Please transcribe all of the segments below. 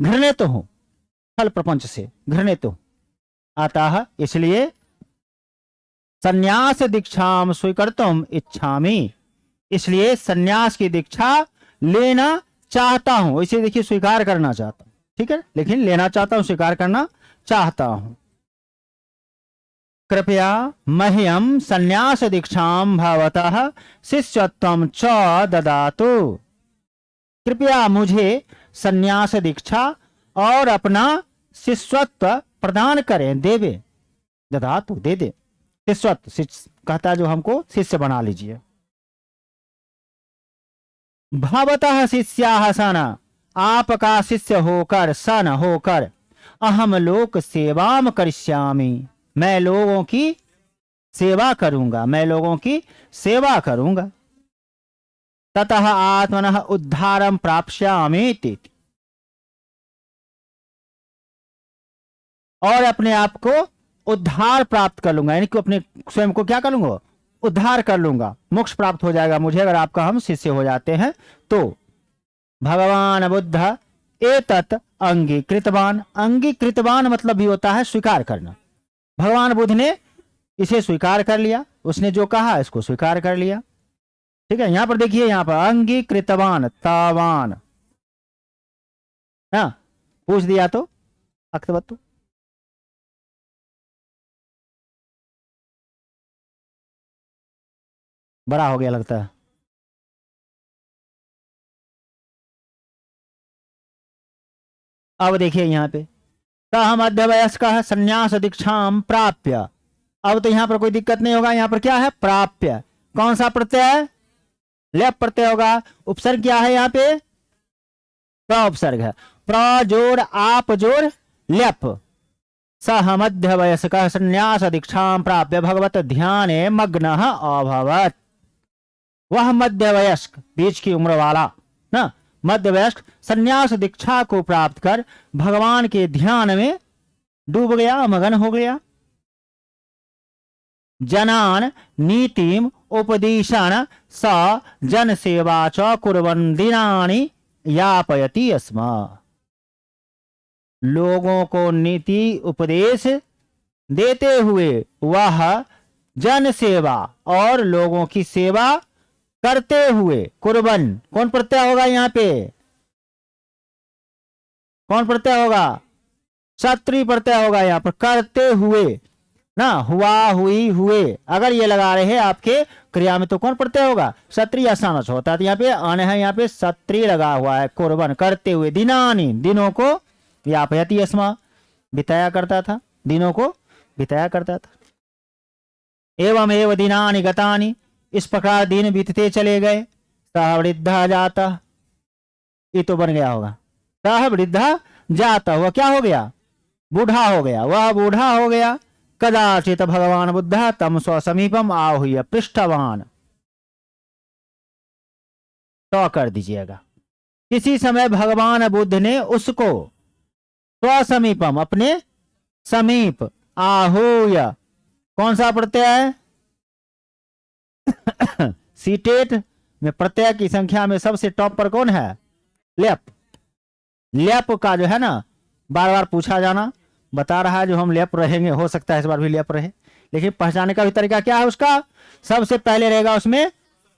घृणित हूं, फल प्रपंच से घृणित हूं। अतः इसलिए संन्यास दीक्षाम स्वीकर्तुम इच्छामि, इसलिए संन्यास की दीक्षा लेना चाहता हूं। इसे देखिए स्वीकार करना चाहता हूं, ठीक है, लेकिन लेना चाहता हूं, स्वीकार करना चाहता हूं। कृपया मह्यम संन्यास दीक्षाम भवतः शिष्यत्वम च ददातु, कृपया मुझे संन्यास दीक्षा और अपना शिष्यत्व प्रदान करें, देवे। ददातु दे दे, शिष्यत्व शिष्य कहता है जो हमको शिष्य बना लीजिए। भवतः शिष्याः सन, आपका शिष्य होकर, सन होकर, अहम लोक सेवाम करिष्यामि, मैं लोगों की सेवा करूंगा, मैं लोगों की सेवा करूंगा। ततः आत्मनः उद्धारम प्राप्स्यामि, और अपने आप को उद्धार प्राप्त कर लूंगा, यानी कि अपने स्वयं को क्या कर लूंगा, उद्धार कर लूंगा, मोक्ष प्राप्त हो जाएगा मुझे अगर आपका हम शिष्य हो जाते हैं तो। भगवान बुद्ध एतत् अंगीकृतवान, अंगीकृतवान मतलब भी होता है स्वीकार करना। भगवान बुद्ध ने इसे स्वीकार कर लिया, उसने जो कहा इसको स्वीकार कर लिया, ठीक है। यहां पर देखिए, यहां पर अंगीकृतवान, तावान ना, पूछ दिया तो अक्तवत्तु, बड़ा हो गया लगता है। अब देखिए यहां पे सह मध्य वयस्क संन्यास दीक्षाम प्राप्य, अब तो यहां पर कोई दिक्कत नहीं होगा। यहां पर क्या है, प्राप्य, कौन सा प्रत्यय है, लेप प्रत्यय होगा। उपसर्ग क्या है यहाँ पे, प्र उपसर्ग है, प्र जोड़ आप जोड़ लेप। सह मध्य वयस्क संन्यास दीक्षाम प्राप्य भगवत ध्यान मग्न अभवत, वह मध्य वयस्क बीच की उम्र वाला ना, मध्य वयस्क संन्यास दीक्षा को प्राप्त कर भगवान के ध्यान में डूब गया, मगन हो गया। जनान नीतिम उपदिशन स जन सेवा च कुर्वन् दिनानि यापयति स्म, लोगों को नीति उपदेश देते हुए वह जन सेवा और लोगों की सेवा करते हुए, कुर्बन कौन प्रत्यय होगा यहाँ पे, कौन प्रत्यय होगा, क्षत्रिय प्रत्यय होगा यहाँ पर, करते हुए ना, हुआ हुई हुए, अगर ये लगा रहे हैं आपके क्रिया में तो कौन प्रत्यय होगा, क्षत्रिय स्थानच होता है। तो यहाँ पे अन है, यहाँ पे क्षत्रिय लगा हुआ है, कुर्बन करते हुए, दिनानी दिनों को, यापयति अस्मा बिताया करता था, दिनों को बिताया करता था। एवं एवं दिनानि गतानि, इस प्रकार दिन बीतते चले गए। सह वृद्धा जाता, ये तो बन गया होगा, सह वृद्धा जाता, वह क्या हो गया, बूढ़ा हो गया, वह बूढ़ा हो गया। कदाचित भगवान बुद्ध तम स्वसमीपम आहूय पृष्ठवान, तो कर दीजिएगा, किसी समय भगवान बुद्ध ने उसको स्वसमीपम अपने समीप, आहूय कौन सा प्रत्यय है, सीटेट में प्रत्यय की संख्या में सबसे टॉप पर कौन है, लेप। लेप का जो है ना बार बार पूछा जाना, बता रहा है जो हम लेप रहेंगे, हो सकता है इस बार भी लेप रहे, लेकिन पहचानने का भी तरीका क्या है उसका, सबसे पहले रहेगा उसमें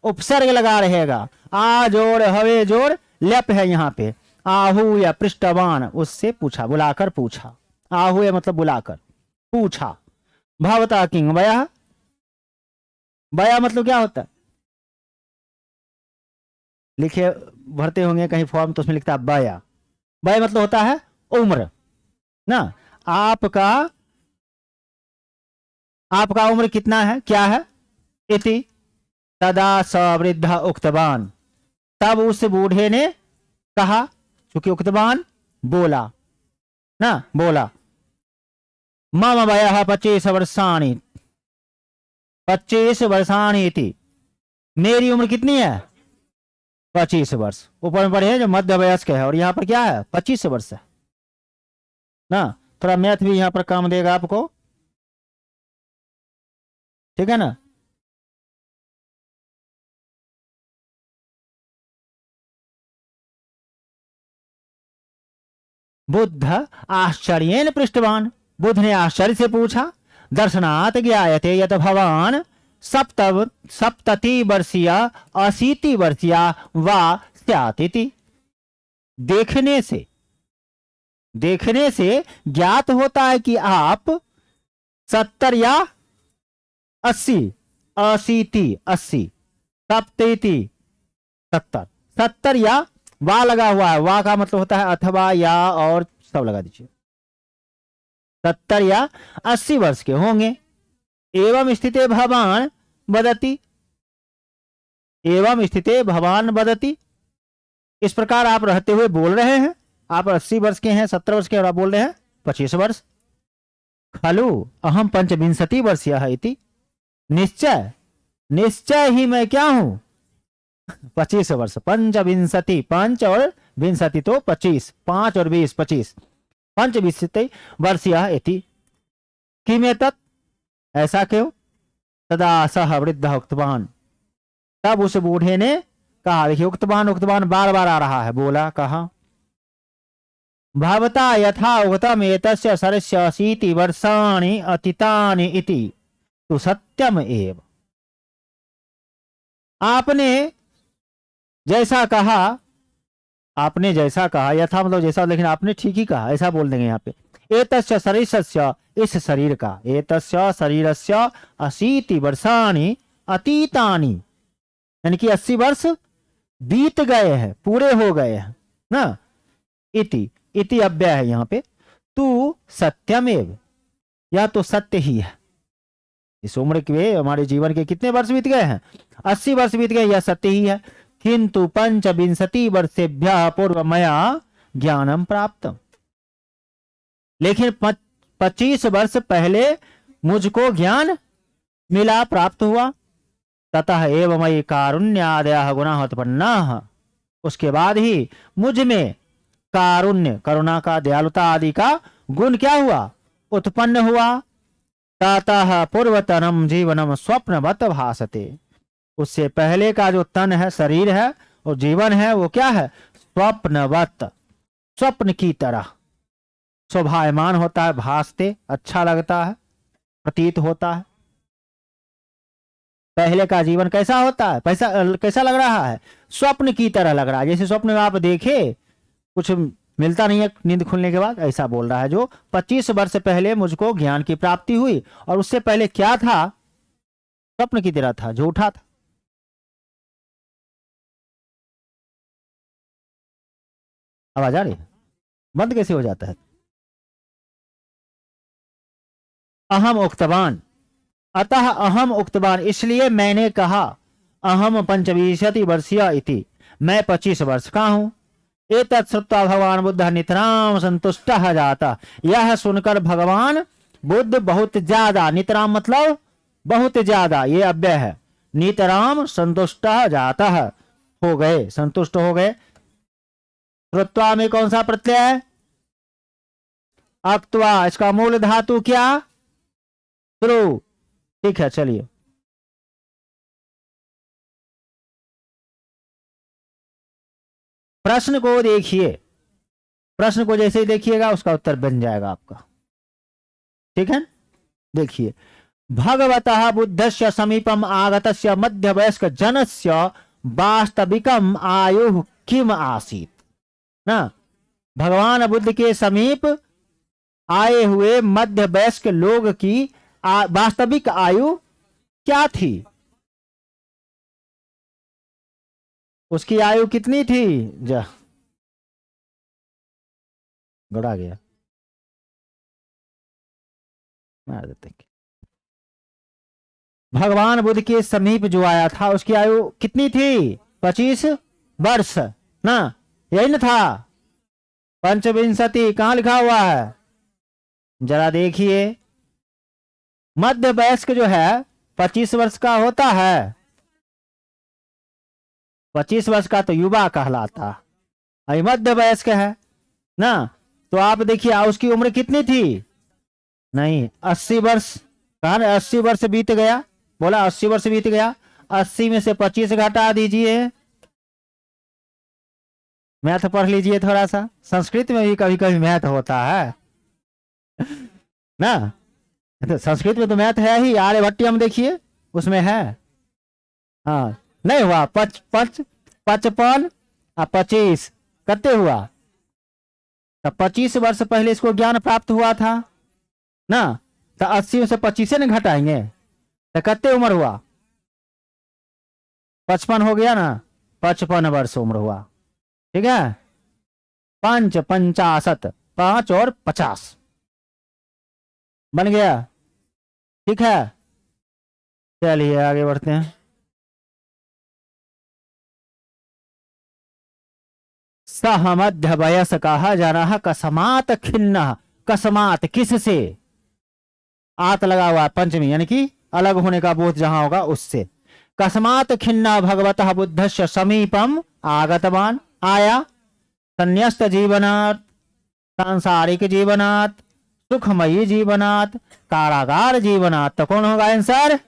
उपसर्ग लगा रहेगा, आ जोड़ हवे जोड़ लेप है यहाँ पे। आहू या पृष्ठवान, उससे पूछा, बुलाकर पूछा, आहू या मतलब बुलाकर पूछा। भवता किंग वया, वया मतलब क्या होता है, लिखे भरते होंगे कहीं फॉर्म तो उसमें लिखता है बया, वय मतलब होता है उम्र ना, आपका आपका उम्र कितना है, क्या है, इति तदा स वृद्ध उक्तवान, तब उस बूढ़े ने कहा, चूंकि उक्तवान बोला ना, बोला, मम वयः 25 वर्षाणि, 25 वर्षाणि इति, मेरी उम्र कितनी है, 25 वर्ष, ऊपर में पढ़े जो मध्य वयस्क है, और यहाँ पर क्या है 25 वर्ष है ना। थोड़ा मैथ भी यहाँ पर काम देगा आपको, ठीक है ना। बुद्ध आश्चर्येन पृष्ठवान, बुद्ध ने आश्चर्य से पूछा, दर्शनात् ज्ञायते यत भवान सप्तति वर्षीय 80 वर्षीय वा स्यातिति। देखने से ज्ञात होता है कि आप 70 या 80, 80 सप्तति 70 या वा लगा हुआ है, वा का मतलब होता है अथवा या और सब लगा दीजिए, 70 या 80 वर्ष के होंगे। एवं स्थिते भवान वदति, एवं स्थिते भवान वदति, इस प्रकार आप रहते हुए बोल रहे हैं। आप 80 वर्ष के हैं, 70 वर्ष के, और आप बोल रहे हैं 25 वर्ष। खलु अहम 25 वर्षीयः इति, निश्चय ही मैं क्या हूं 25 वर्ष। 25, 5 और विंशति तो 25, 5 और 20 25, 25 वर्षीयः इति। किमे तत्, ऐसा क्यों? तदा सह वृद्ध उक्तवान, तब उस बूढ़े ने कहा, देखिए उक्तवान बार बार आ रहा है, बोला कहा, भवता यथा उक्तम एतस्य सरस्य 80 वर्षाणि अतीतानि इति तो सत्यम एव। आपने जैसा कहा यथा मतलब जैसा, लेकिन आपने ठीक ही कहा, ऐसा बोल देंगे यहाँ पे। एतस्य शरीरस्य, इस शरीर का, एतस्य शरीरस्य 80 वर्षाणि अतीतानि, यानी कि 80 वर्ष बीत गए हैं, पूरे हो गए हैं ना। इति अव्यय है यहाँ पे। तू सत्यमेव, या तो सत्य ही है। इस उम्र के हमारे जीवन के कितने वर्ष बीत गए हैं? 80 वर्ष बीत गए, यह सत्य ही है। किंतु 25 वर्षेभ्यः पूर्व मया ज्ञानम प्राप्त, लेकिन 25 वर्ष पहले मुझको ज्ञान मिला, प्राप्त हुआ। ततः एव मयि कारुण्यादयः गुणाः उत्पन्नाः, उसके बाद ही मुझ में कारुण्य, करुणा का, दयालुता आदि का गुण क्या हुआ? उत्पन्न हुआ। ततः पूर्वतनम जीवनम स्वप्नवत भासते, उससे पहले का जो तन है, शरीर है और जीवन है, वो क्या है? स्वप्नवत, स्वप्न की तरह शोभायमान होता है, भासते, अच्छा लगता है, प्रतीत होता है। पहले का जीवन कैसा होता है? कैसा लग रहा है? स्वप्न की तरह लग रहा है, जैसे स्वप्न में आप देखे कुछ मिलता नहीं है नींद खुलने के बाद, ऐसा बोल रहा है। जो 25 वर्ष पहले मुझको ज्ञान की प्राप्ति हुई, और उससे पहले क्या था? स्वप्न की तरह था, झूठा था। आवाज आ रही है? बंद कैसे हो जाता है? अहम उक्तवान, अतः अहम उक्तवान, इसलिए मैंने कहा, अहम 25 वर्षीय इति, मैं 25 वर्ष का हूं। एतत् श्रुत्वा भगवान बुद्ध नितराम संतुष्टः जाता, यह सुनकर भगवान बुद्ध बहुत ज्यादा, नितराम मतलब बहुत ज्यादा, ये अव्यय है, नितराम संतुष्टः जाता हो गए, संतुष्ट हो गए। श्रुत्वा में कौन सा प्रत्यय है? अक्त्वा, इसका मूल धातु क्या? श्रु। ठीक है, चलिए प्रश्न को देखिए, प्रश्न को जैसे ही देखिएगा उसका उत्तर बन जाएगा आपका। ठीक है, देखिए, भगवतः बुद्धस्य समीपम आगतस्य मध्यवयस्क जनस्य वास्तविकम आयु किम आसीत ना। भगवान बुद्ध के समीप आए हुए मध्य वयस्क लोग की वास्तविक आयु क्या थी? उसकी आयु कितनी थी? जा गड़ा गया, मार देते। भगवान बुद्ध के समीप जो आया था उसकी आयु कितनी थी? 25 वर्ष ना, यही न था? पंचविंशति कहां लिखा हुआ है? जरा देखिए, मध्य वयस्क जो है 25 वर्ष का होता है। 25 वर्ष का तो युवा कहलाता, अभी मध्य वयस्क है ना। तो आप देखिए उसकी उम्र कितनी थी? नहीं, 80 वर्ष। कहा ना 80 वर्ष बीत गया, बोला 80 वर्ष बीत गया। 80 में से 25 घटा दीजिए, मैथ पढ़ लीजिए थोड़ा सा, संस्कृत में भी कभी कभी मैथ होता है ना। तो संस्कृत में तो मैथ है ही, आर्यभट्टियम देखिए उसमें है। हाँ नहीं हुआ, 55 और 25 कितने हुआ? तो 25 वर्ष पहले इसको ज्ञान प्राप्त हुआ था ना, तो 80 में से 25 न घटाएंगे तो कितने उम्र हुआ? 55 हो गया ना, 55 वर्ष उम्र हुआ। ठीक है, 5 55, 5 और 50 बन गया। ठीक है, चलिए आगे बढ़ते हैं। सह मध्य वयस कहा जाना कसमात खिन्न, कसमात किससे, आत लगा हुआ पंचमी यानी कि अलग होने का बोध जहां होगा उससे। कस्मात खिन्ना भगवतः बुद्धस्य समीपम आगतवान, आया संन्यस्त जीवनात्, सांसारिक जीवनात्, सुखमयी जीवनात्, कारागार जीवनात्। तो कौन होगा आंसर?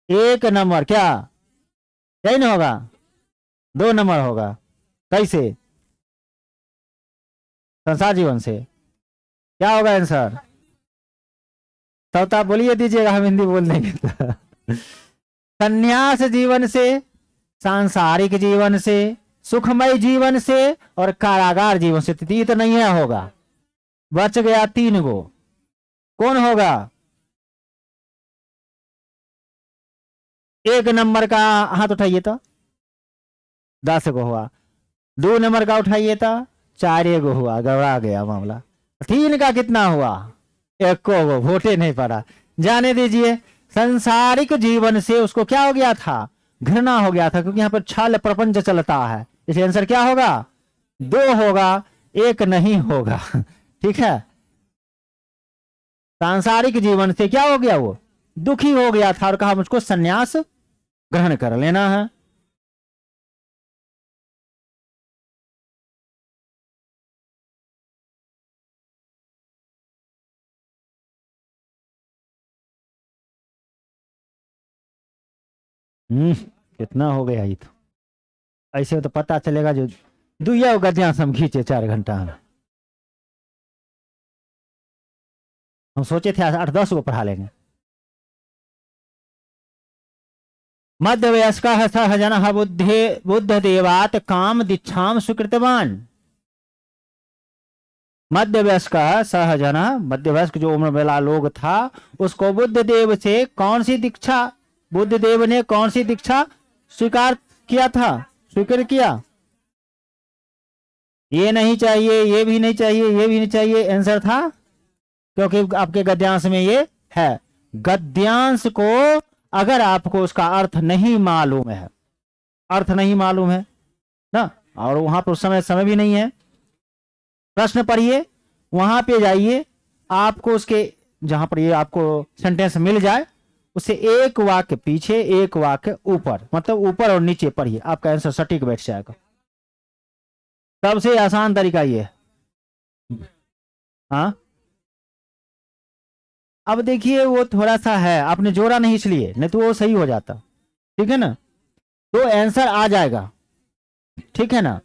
1 नंबर। क्या यही ना होगा? 2 नंबर होगा। कैसे? संसार जीवन से। क्या होगा आंसर? तब तो आप बोलिए दीजिएगा, हम हिंदी बोल देंगे। संन्यास जीवन से, सांसारिक जीवन से, सुखमय जीवन से और कारागार जीवन से। तीन तो नहीं है होगा, बच गया 3 गो। कौन होगा? 1 नंबर का हाथ उठाइए तो 10 गो हुआ। 2 नंबर का उठाइए तो 4 गो हुआ, गड़बड़ा गया मामला। 3 का कितना हुआ? 1 गो, वोटे नहीं पड़ा। जाने दीजिए। संसारिक जीवन से उसको क्या हो गया था? घृणा हो गया था, क्योंकि यहाँ पर छल प्रपंच चलता है। इसलिए आंसर क्या होगा? 2 होगा, 1 नहीं होगा। ठीक है, सांसारिक जीवन से क्या हो गया? वो दुखी हो गया था और कहा मुझको सन्यास ग्रहण कर लेना है। कितना हो गया? ये तो ऐसे तो पता चलेगा जो दुइया गद्यांश हम खींचे 4 घंटा में। हम सोचे थे 8-10 को पढ़ा लेंगे। मध्य वयस्क सह जन बुद्ध देवात काम दीक्षाम स्वीकृतवान। मध्य वयस्क सह जन, मध्य वयस्क जो उम्र वाला लोग था, उसको बुद्ध देव से कौन सी दीक्षा, बुद्ध देव ने कौन सी दीक्षा स्वीकार किया था, स्वीकार किया? ये नहीं चाहिए, ये भी नहीं चाहिए, ये भी नहीं चाहिए। आंसर था, क्योंकि आपके गद्यांश में ये है। गद्यांश को अगर आपको उसका अर्थ नहीं मालूम है, अर्थ नहीं मालूम है ना, और वहां पर उस समय भी नहीं है, प्रश्न पढ़िए, वहां पे जाइए, आपको उसके जहां पर ये आपको सेंटेंस मिल जाए, उसे 1 वाक्य पीछे 1 वाक्य ऊपर, मतलब ऊपर और नीचे पढ़िए, आपका आंसर सटीक बैठ जाएगा। सबसे आसान तरीका ये है। हाँ, अब देखिए वो थोड़ा सा है, आपने जोड़ा नहीं इसलिए, नहीं तो वो सही हो जाता। ठीक है ना, तो आंसर आ जाएगा। ठीक है ना,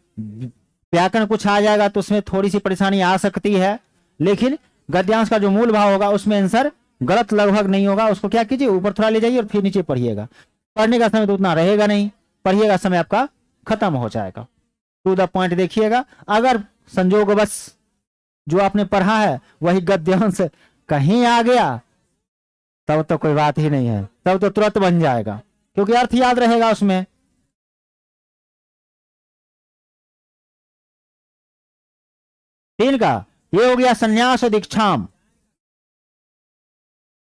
व्याकरण कुछ आ जाएगा तो उसमें थोड़ी सी परेशानी आ सकती है, लेकिन गद्यांश का जो मूल भाव होगा उसमें आंसर गलत लगभग नहीं होगा। उसको क्या कीजिए, ऊपर थोड़ा ले जाइए और फिर नीचे पढ़िएगा। पढ़ने का समय तो उतना रहेगा नहीं, पढ़िएगा समय आपका खत्म हो जाएगा। टू द पॉइंट देखिएगा। अगर संजोगवश जो आपने पढ़ा है वही गद्यांश कहीं आ गया, तब तो कोई बात ही नहीं है, तब तो तुरंत बन जाएगा, क्योंकि अर्थ याद रहेगा उसमें। तीन का ये हो गया संन्यास दीक्षाम।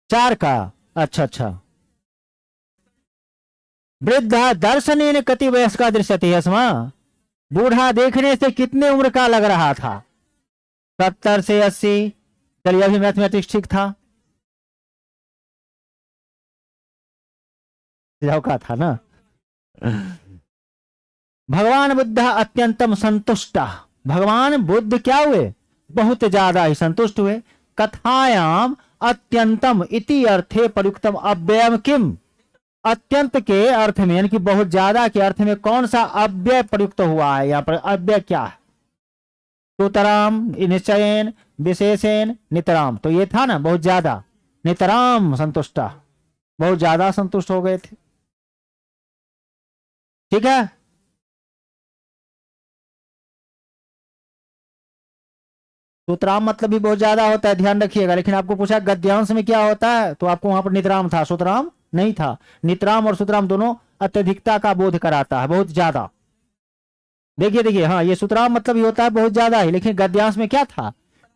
4 का, अच्छा, वृद्धा दर्शनेन कति वयस्क का दृश्यते अस्मा, बूढ़ा देखने से कितने उम्र का लग रहा था? 70 से 80। चलिए, अभी मैथमेटिक्स ठीक था, का था ना। भगवान बुद्ध अत्यंतम संतुष्ट, भगवान बुद्ध क्या हुए? बहुत ज्यादा ही संतुष्ट हुए। कथायाम अत्यंतम इति अर्थे प्रयुक्तम अव्ययम किम, अत्यंत के अर्थ में यानी कि बहुत ज्यादा के अर्थ में कौन सा अव्यय प्रयुक्त हुआ है? यहाँ पर अव्यय क्या है? सुतराम, निश्चयेन, विशेषेण, नितराम। तो ये था ना बहुत ज्यादा, नितराम संतुष्टा, बहुत ज्यादा संतुष्ट हो गए थे। ठीक है, सुतराम मतलब भी बहुत ज्यादा होता है, ध्यान रखिएगा। लेकिन आपको पूछा गद्यांश में क्या होता है, तो आपको वहां पर नितराम था, सुतराम नहीं था। नितराम और सुतराम दोनों अत्यधिकता का बोध कराता है, बहुत ज्यादा। देखिए देखिए, हाँ ये सुतराम मतलब ही होता है बहुत ज्यादा ही, लेकिन गद्यांश में क्या था?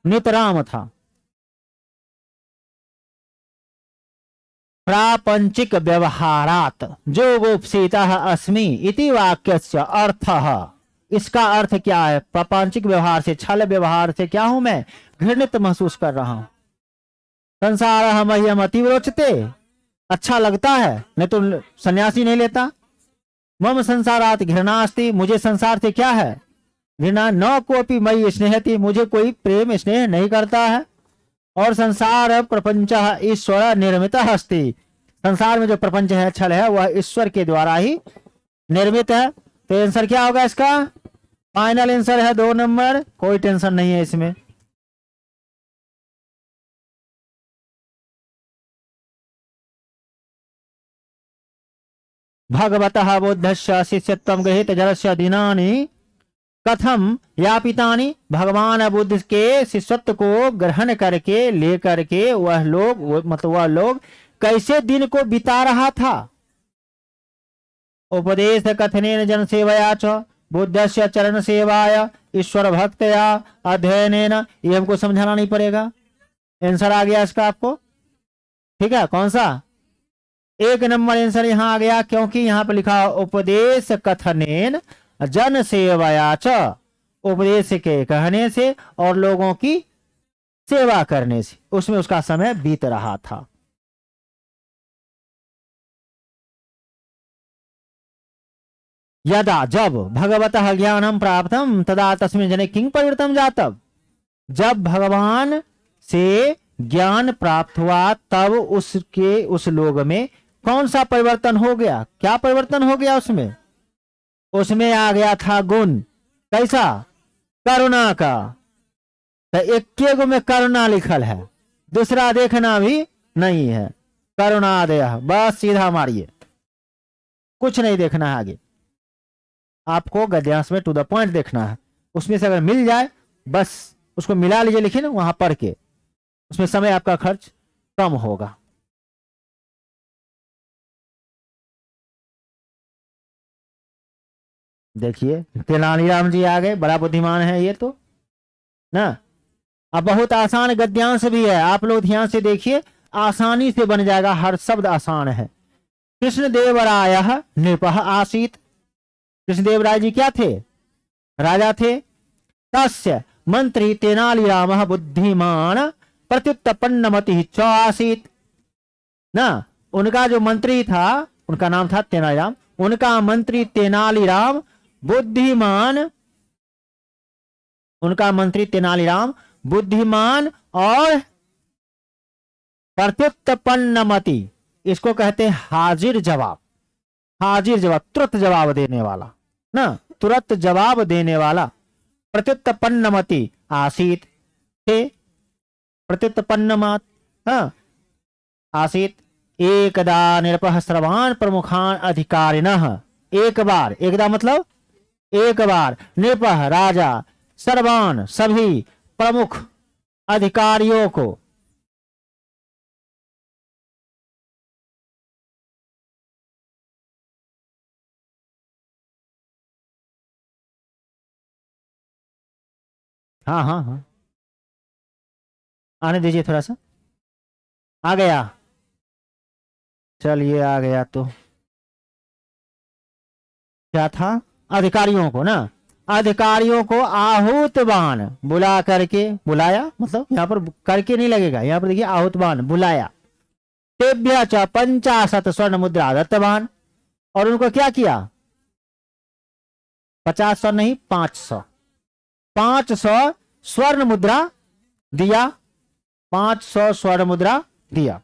नितराम था। प्रापंचिक व्यवहारात जो गोपसीता अस्मि इति वाक्यस्य अर्थः। इसका अर्थ क्या है? प्रापंचिक व्यवहार से, छल व्यवहार से क्या हूं मैं? घृणित महसूस कर रहा हूं। संसार मह्यम अतीव रोचते, अच्छा लगता है, नहीं तो सन्यासी नहीं लेता। मम संसारात घृणास्ति, मुझे संसार से क्या है? घृणा। न कोपी मई स्नेहति, मुझे कोई प्रेम स्नेह नहीं करता है। और संसार प्रपंच ईश्वर निर्मित अस्ति, संसार में जो प्रपंच है, छल है, वह ईश्वर के द्वारा ही निर्मित है। तो आंसर क्या होगा इसका? फाइनल आंसर है 2 नंबर, कोई टेंशन नहीं है इसमें। भगवतः बुद्धस्य शिष्यत्वं गृहीत जरस्य दिनानि कथम यापितानि, भगवान बुद्ध के शिष्यत्व को ग्रहण करके लेकर के वह लोग, मतलब वह लोग कैसे दिन को बिता रहा था? उपदेश कथनेन जन सेवया च बुद्धस्य चरण सेवाय ईश्वर भक्तया अध्ययनेन, ये हमको समझाना नहीं पड़ेगा। आंसर आ गया इसका आपको। ठीक है, कौन सा? 1 नंबर आंसर यहां आ गया, क्योंकि यहां पर लिखा उपदेश कथनेन जन सेवया च, उपदेश के कहने से और लोगों की सेवा करने से उसमें उसका समय बीत रहा था। यदा जब भगवतः ज्ञानम प्राप्तम तदा तस्मिन् जने किंग परिवर्तन जातम, जब भगवान से ज्ञान प्राप्त हुआ तब उसके उस लोग में कौन सा परिवर्तन हो गया? क्या परिवर्तन हो गया उसमें? उसमें आ गया था गुण। कैसा? करुणा का। तो एक में करुणा लिखल है, दूसरा देखना भी नहीं है। करुणा दे, बस सीधा मारिए, कुछ नहीं देखना है आगे। आपको गद्यांश में टू द पॉइंट देखना है, उसमें से अगर मिल जाए बस उसको मिला लीजिए, लेकिन वहां पढ़ के, उसमें समय आपका खर्च कम होगा। देखिए तेनालीराम जी आ गए, बड़ा बुद्धिमान है ये तो ना। अब बहुत आसान गद्यांश भी है, आप लोग ध्यान से देखिए, आसानी से बन जाएगा, हर शब्द आसान है। कृष्णदेवराय नृपः आसीत, कृष्णदेवराय जी क्या थे? राजा थे। तस्य मंत्री तेनालीराम बुद्धिमान प्रत्युत्पन्नमति च आसीत ना। उनका जो मंत्री था, उनका नाम था तेनालीराम, उनका मंत्री तेनालीराम बुद्धिमान, उनका मंत्री तेनालीराम बुद्धिमान और प्रत्युत्पन्नमति, इसको कहते हैं हाजिर जवाब। हाजिर जवाब, तुरंत जवाब देने वाला ना, तुरंत जवाब देने वाला। प्रत्युत्पन्नमति आसीत थे, प्रत्युत्पन्नमत हाँ आसीत। एकदा निरपः सर्वान् प्रमुखान अधिकारिणः, एक बार, एकदा मतलब एक बार, निरपः राजा, सर्वान सभी, प्रमुख अधिकारियों को, हाँ हाँ हाँ आने दीजिए थोड़ा सा। आ गया, चलिए आ गया। तो क्या था? अधिकारियों को ना, अधिकारियों को आहूतवान बुला करके, बुलाया मतलब यहाँ पर करके नहीं लगेगा, यहाँ पर देखिए आहूतवान बुलाया। तेभ्य च 50 स्वर्ण मुद्रा दत्तवान, और उनको क्या किया? 50 स्वर्ण नहीं, 500, 500 स्वर्ण मुद्रा दिया, 500 स्वर्ण मुद्रा दिया।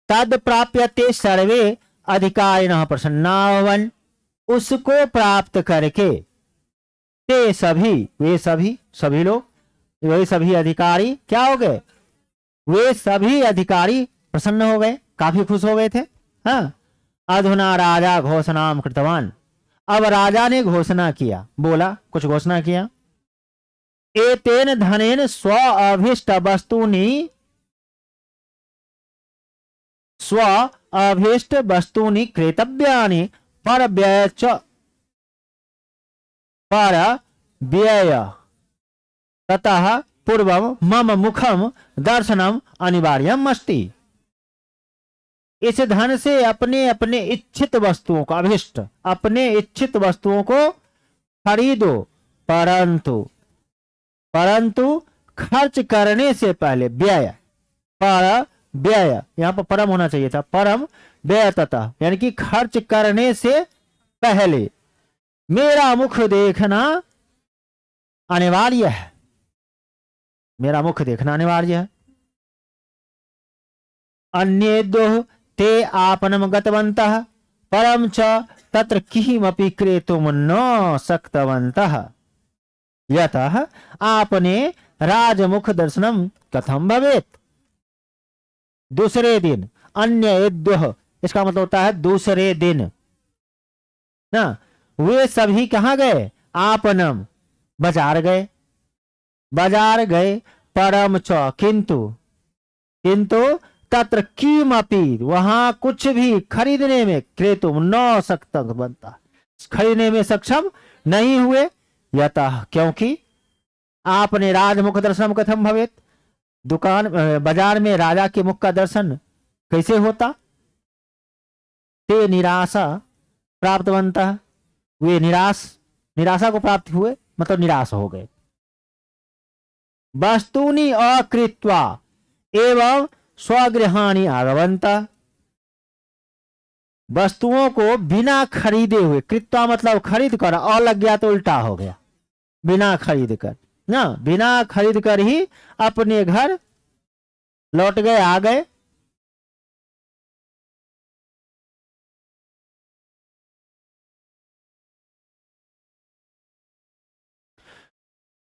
तद प्राप्यते सर्वे अधिकारिणः प्रसन्नावन, उसको प्राप्त करके ते सभी, वे सभी लोग, वे सभी अधिकारी क्या हो गए, वे सभी अधिकारी प्रसन्न हो गए, काफी खुश हो गए थे। हाँ, अधुना राजा घोषणाम कृतवान, अब राजा ने घोषणा किया, बोला, कुछ घोषणा किया, एतेन धनेन स्व अभीष्ट वस्तुनि, स्व अभीष्ट वस्तुनि क्रेतव्यानि पर व्यय च, पर व्यय ततः पूर्वम मम मुखम दर्शनम अनिवार्यम अस्ति। इस धन से अपने अपने इच्छित वस्तुओं को, अभिष्ट अपने इच्छित वस्तुओं को खरीदो, परंतु परंतु खर्च करने से पहले व्यय, पर व्यय, यहां पर परम होना चाहिए था, परम व्यय तथा, यानी कि खर्च करने से पहले मेरा मुख देखना अनिवार्य है, मेरा मुख देखना अनिवार्य है। अन्येद्यो ते आपनम गतवन्तः परम च तत्र किमपि क्रेतुम न शक्तवन्तः, यतः आपने राजमुख दर्शनम कथम भवेत। दूसरे दिन, अन्येद्यो इसका मतलब होता है दूसरे दिन ना, वे सभी कहां गए, आपनम बाजार गए, बाजार गए, परम च किंतु, किंतु तत्र किमपि वहां कुछ भी खरीदने में क्रेतुम न सकता बनता, खरीदने में सक्षम नहीं हुए, यतः क्योंकि आपने राजमुख दर्शन कथम भवेत, दुकान बाजार में राजा के मुख का दर्शन कैसे होता, ते निराशा प्राप्त बनता, वे निराशा को प्राप्त हुए, मतलब निराश हो गए। वस्तुनि अकृत्वा एवं स्वगृहाणि आगवंता, वस्तुओं को बिना खरीदे हुए, कृत्वा मतलब खरीद कर, और लग गया तो उल्टा हो गया, बिना खरीद कर ना, बिना खरीद कर ही अपने घर लौट गए, आ गए।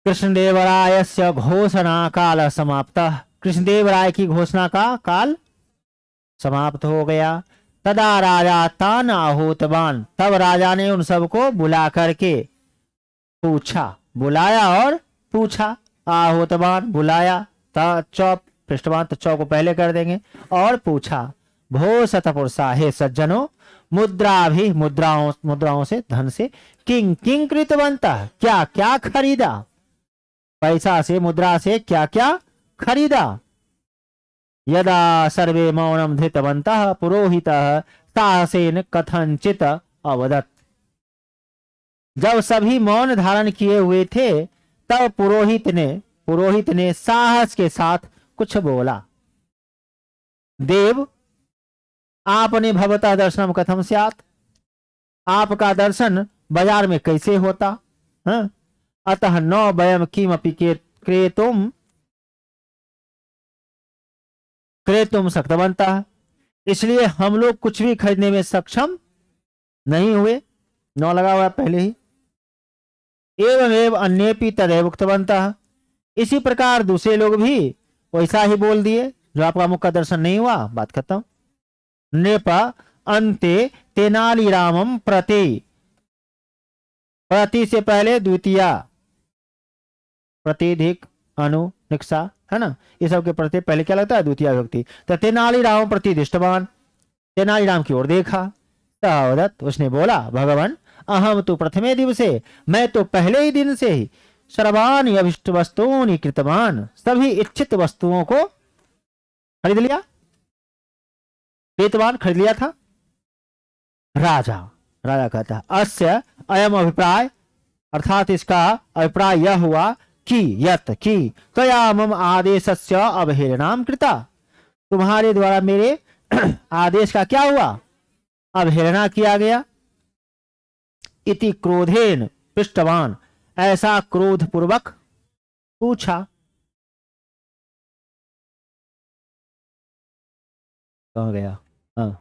कृष्णदेवरायस्य घोषणा काल समाप्त, कृष्णदेवराय की घोषणा का काल समाप्त हो गया। तदा राजा तान आहूतवान, तब राजा ने उन सबको बुला करके पूछा, बुलाया और पूछा, आहूतवान बुलाया, चौप पृष्ठवान तो चौ को पहले कर देंगे, और पूछा, भो शतपुरुषा, हे सज्जनों, मुद्रा भी, मुद्राओं से, धन से, किंग किंग कृतवंता, क्या क्या खरीदा, पैसा से, मुद्रा से क्या क्या खरीदा। यदा सर्वे मौनम धृतवन्तः पुरोहितः साहसेन कथनचित अवदत्, जब सभी मौन धारण किए हुए थे तब पुरोहित ने साहस के साथ कुछ बोला, देव आपने भवतः दर्शनम कथम स्यात्, आपका दर्शन बाजार में कैसे होता, हाँ? अतः न वयम किमपि क्रेतुम शक्तवन्तः, इसलिए हम लोग कुछ भी खरीदने में सक्षम नहीं हुए, नौ लगा हुआ पहले ही। एवं अन्येपि तदेव उक्तवन्तः, इसी प्रकार दूसरे लोग भी वैसा ही बोल दिए, जो आपका मुख का दर्शन नहीं हुआ, बात खत्म। नृप अन्ते तेनालीरामम प्रति, प्रति से पहले द्वितीया, प्रतिधिक अनु निक्षा है ना, ये सब के प्रति पहले क्या लगता है, द्वितीय विभक्ति। तो तेनालीराम प्रति दृष्टवान, तेनालीराम की ओर देखा, तदत उसने बोला, भगवान अहम तो प्रथमे दिवसे, मैं तो पहले ही दिन से ही सर्वाणि अभिष्ट वस्तूनि कृतवान, सभी इच्छित वस्तुओं को खरीद लिया, कृतवान खरीद लिया था। राजा कहता है, अस्य अयम अभिप्राय, अर्थात इसका अभिप्राय यह हुआ कि यत की तया मम आदेशस्य अवहेलनाम कृता, तुम्हारे द्वारा मेरे आदेश का क्या हुआ, अवहेलना किया गया। इति क्रोधेन पृष्ठवान, ऐसा क्रोध पूर्वक पूछा। कहाँ गया? हाँ,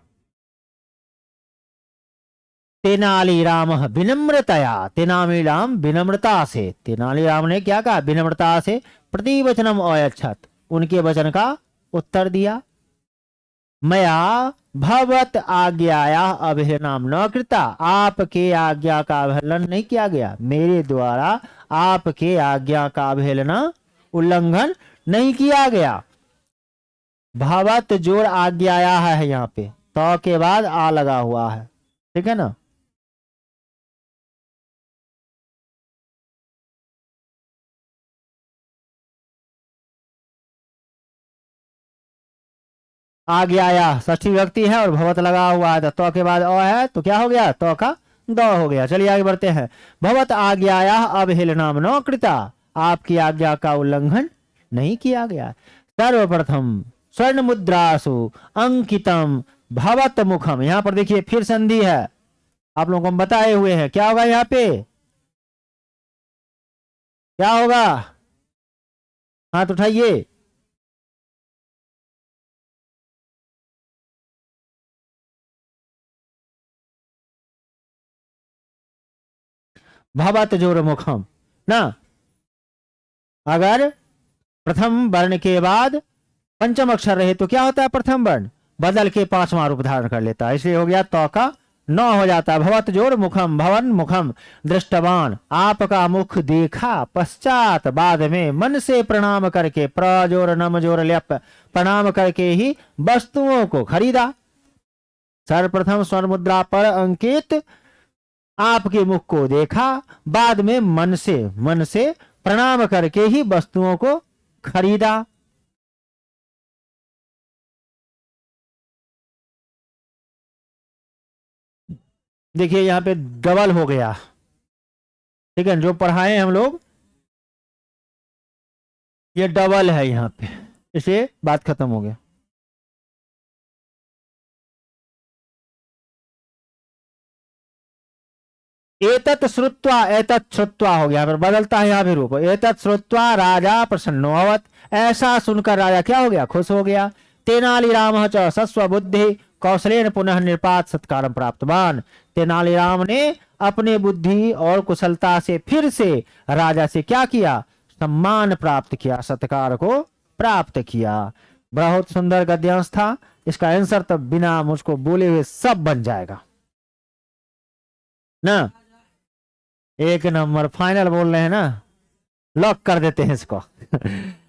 तेनालीराम विनम्रतया, तेनालीराम विनम्रता से, तेनालीराम ने क्या कहा? विनम्रता से प्रतिवचनम अयच्छत, उनके वचन का उत्तर दिया। मया भवत आज्ञाया अवहेलनम न कृता, आपके आज्ञा का अवहेलन नहीं किया गया, मेरे द्वारा आपके आज्ञा का अवहेलना उल्लंघन नहीं किया गया। भवत जोर आज्ञाया है यहाँ पे, तो के बाद आ लगा हुआ है, ठीक है ना। आज्ञाया षष्ठी व्यक्ति है और भवत लगा हुआ है, तो के बाद अ है तो क्या हो गया? तो का द हो गया। चलिए आगे बढ़ते हैं। भवत आज्ञाया अवहेलनाम न कृता, आपकी आज्ञा का उल्लंघन नहीं किया गया। सर्वप्रथम स्वर्ण मुद्रासु अंकितम भवत मुखम, यहां पर देखिए फिर संधि है, आप लोगों को हम बताए हुए हैं। क्या होगा यहाँ पे? क्या होगा? हाथ उठाइए। भवत जोर मुखम ना, अगर प्रथम वर्ण के बाद पंचम अक्षर रहे तो क्या होता है? प्रथम वर्ण बदल के पांचवा रूप धारण कर लेता है, इसलिए हो गया तो का नौ हो जाता है। भवत जोर मुखम, भवन मुखम दृष्टवान, आपका मुख देखा, पश्चात बाद में मन से प्रणाम करके, प्रजोर नम जोर ल्यप, प्रणाम करके ही वस्तुओं को खरीदा। सर्वप्रथम स्वर्ण मुद्रा पर अंकित आपके मुख को देखा, बाद में मन से प्रणाम करके ही वस्तुओं को खरीदा। देखिए यहाँ पे डबल हो गया, ठीक है, जो पढ़ाए हम लोग ये डबल है यहाँ पे, इसे बात खत्म हो गया। एतत् श्रुत्वा एतत् श्रुत्वा हो गया, फिर बदलता है यहाँ पे रूप। एतत् श्रुत्वा राजा प्रसन्नो अभवत्, ऐसा सुनकर राजा क्या हो गया? खुश हो गया। तेनालीराम च सस्व बुद्धि कौशलेन पुनः निपात सत्कारम प्राप्तवान, तेनालीराम ने अपने बुद्धि और कुशलता से फिर से राजा से क्या किया? सम्मान प्राप्त किया, सत्कार को प्राप्त किया। बहुत सुंदर गद्यांश था, इसका आंसर तो बिना मुझको बोले हुए सब बन जाएगा ना। एक नंबर, फाइनल बोल रहे हैं ना, लॉक कर देते हैं इसको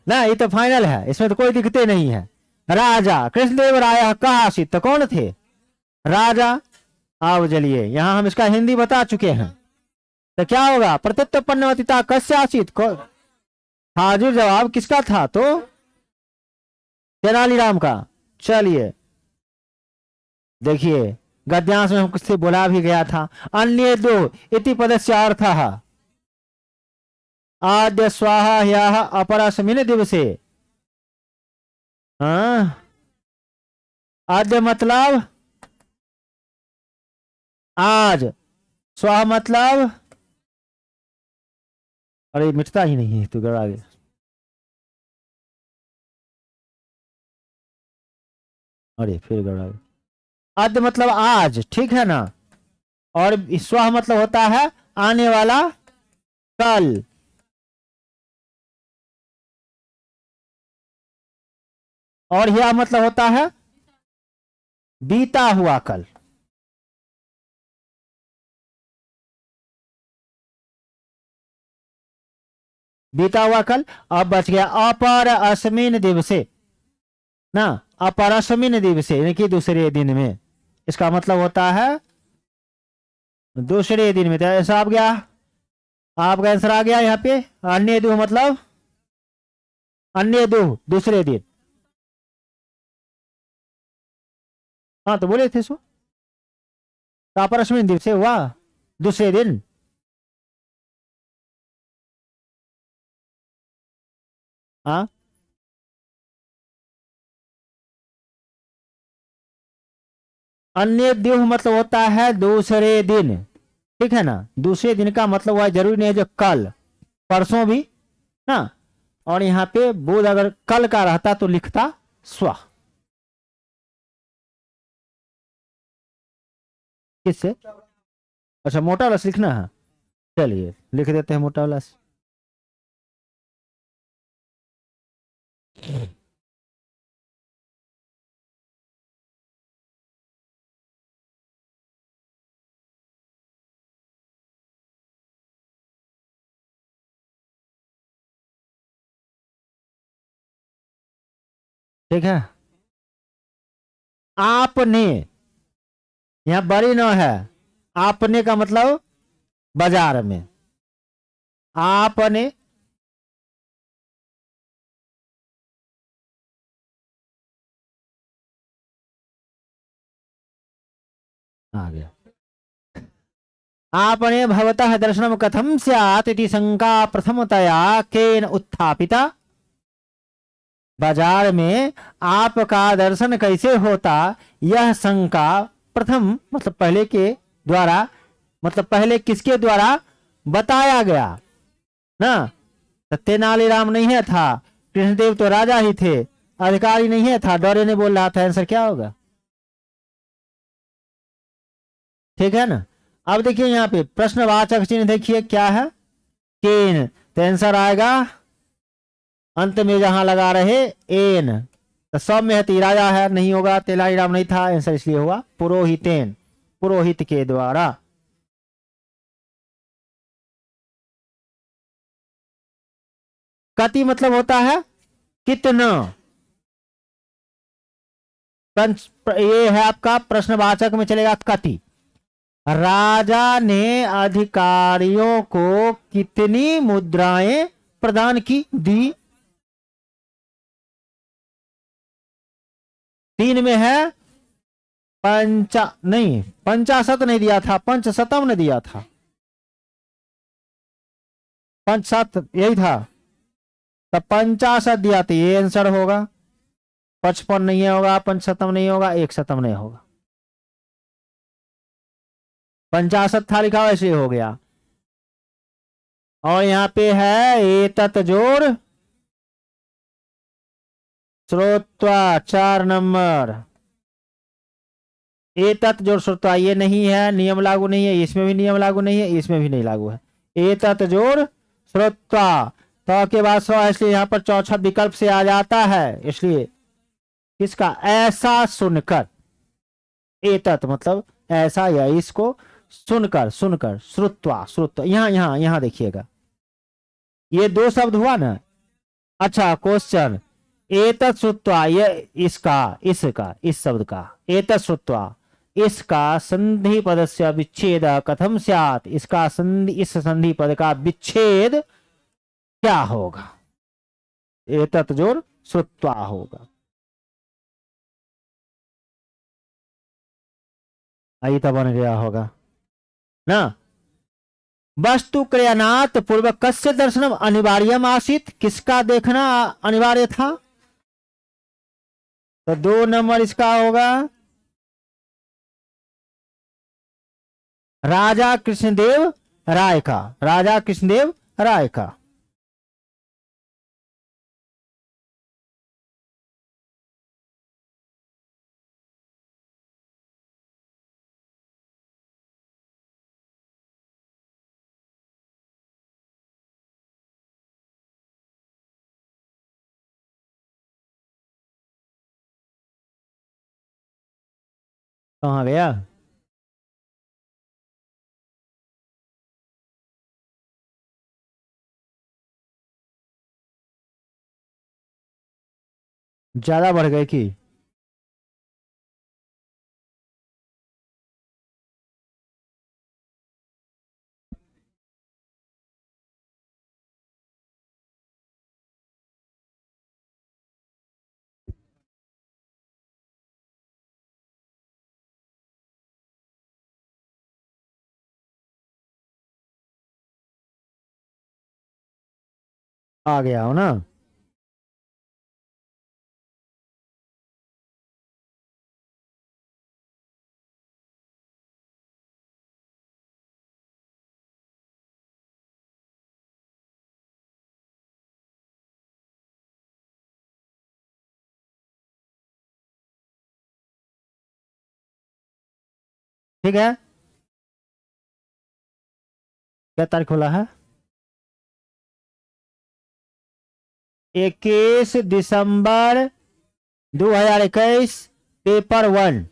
ना, ये तो फाइनल है, इसमें तो कोई दिक्कतें नहीं है। राजा कृष्णदेव राय कहा आसित, तो कौन थे? राजा। आओ चलिए, यहां हम इसका हिंदी बता चुके हैं, तो क्या होगा? प्रत्युत्पन्नवतिता कस्य आसित, हाजिर जवाब किसका था? तो तेनालीराम का। चलिए देखिए, गद्यांश में हमसे बोला भी गया था, अन्य दो इति पदस्य अर्थः आद्य स्वाहा ह्यः अपरस्मिन् दिवसे। आद्य मतलब आज, स्वाहा मतलब, अरे मिटता ही नहीं है, तो गड़ा गया। अरे फिर गड़ा गया। आद्य मतलब आज, ठीक है ना, और स्वाह मतलब होता है आने वाला कल। और यह मतलब होता है बीता हुआ कल। बीता हुआ कल। अब बच गया अपर अस्मिन दिवसे ना, अपर अस्मिन दिवसे यानी कि दूसरे दिन में, इसका मतलब होता है दूसरे दिन में। तो ऐसा आप गया, आपका आंसर आ गया यहाँ पे। अन्य दो मतलब अन्य दो दूसरे दिन। हाँ तो बोले थे सो, तापरश्मिन दिवसे हुआ दूसरे दिन। हाँ अन्य द्युह मतलब होता है दूसरे दिन, ठीक है ना। दूसरे दिन का मतलब हुआ जरूरी नहीं है जो कल, परसों भी ना। और यहाँ पे बोध अगर कल का रहता तो लिखता स्व। किससे? अच्छा, मोटा वाला से लिखना है। चलिए लिख देते हैं मोटा वाला से। ठीक है। आपने, यहाँ बड़ी न है। आपने का मतलब बाजार में। आपने, आ गया। आपने भवतः दर्शनम कथम स्यात् इति शंका प्रथमतया केन उत्थापिता। बाजार में आपका दर्शन कैसे होता, यह शंका प्रथम मतलब पहले के द्वारा, मतलब पहले किसके द्वारा बताया गया ना। तो तेनालीराम नहीं है था, कृष्णदेव तो राजा ही थे, अधिकारी नहीं है था, डरे ने बोल रहा था। आंसर क्या होगा? ठीक है ना। अब देखिए यहाँ पे प्रश्नवाचक चिन्ह देखिए क्या है, केन। तो आंसर आएगा अंत में जहां लगा रहे एन। तो सब में है राजा है, नहीं होगा, तेलाईराम नहीं था, आंसर इसलिए हुआ पुरोहितेन, पुरोहित के द्वारा। कति मतलब होता है कितना। ये है आपका प्रश्नवाचक में चलेगा कति। राजा ने अधिकारियों को कितनी मुद्राएं प्रदान की, दी। तीन में है पंचा नहीं, पंचाशत नहीं दिया था, पंचशतम ने दिया था। पंचशत यही था, तब पंचाशत दिया था, ये आंसर होगा। 55 नहीं होगा, पंचशतम नहीं होगा, एक शतम नहीं होगा। पंचाशत था लिखा वैसे हो गया। और यहाँ पे है एतत जोड़ श्रोत्वा 4 नंबर। एतत जोड़ श्रोत्वा ये नहीं है, नियम लागू नहीं है, इसमें भी नियम लागू नहीं है, इसमें भी नहीं लागू है। एतत जोड़ श्रोत्वा, तो के बाद सो, इसलिए यहाँ पर चौथा विकल्प से आ जाता है, इसलिए किसका, ऐसा सुनकर। एतत मतलब ऐसा या इसको, सुनकर, सुनकर, श्रुत्वा, श्रुत्वा, यहाँ यहाँ यहाँ देखिएगा, ये दो शब्द हुआ ना। अच्छा क्वेश्चन, एतत् श्रुत्वा, ये इसका, इसका, इस शब्द का, एतत् श्रुत्वा, इसका संधि पद से विच्छेद कथम स्यात्, इसका संधि, इस संधि पद का विच्छेद क्या होगा? एतत् जोड़ श्रुत्वा होगा। आई तो बन गया होगा ना। वस्तु क्रयणात पूर्व कस्य दर्शनम अनिवार्यम आसीत, किसका देखना अनिवार्य था? तो 2 नंबर इसका होगा राजा कृष्णदेव राय का, राजा कृष्णदेव राय का। कहाँ गया? ज्यादा बढ़ गए कि? आ गया हो ना। ठीक है। क्या तारीख खोला है? 21 दिसंबर 2021, पेपर 1।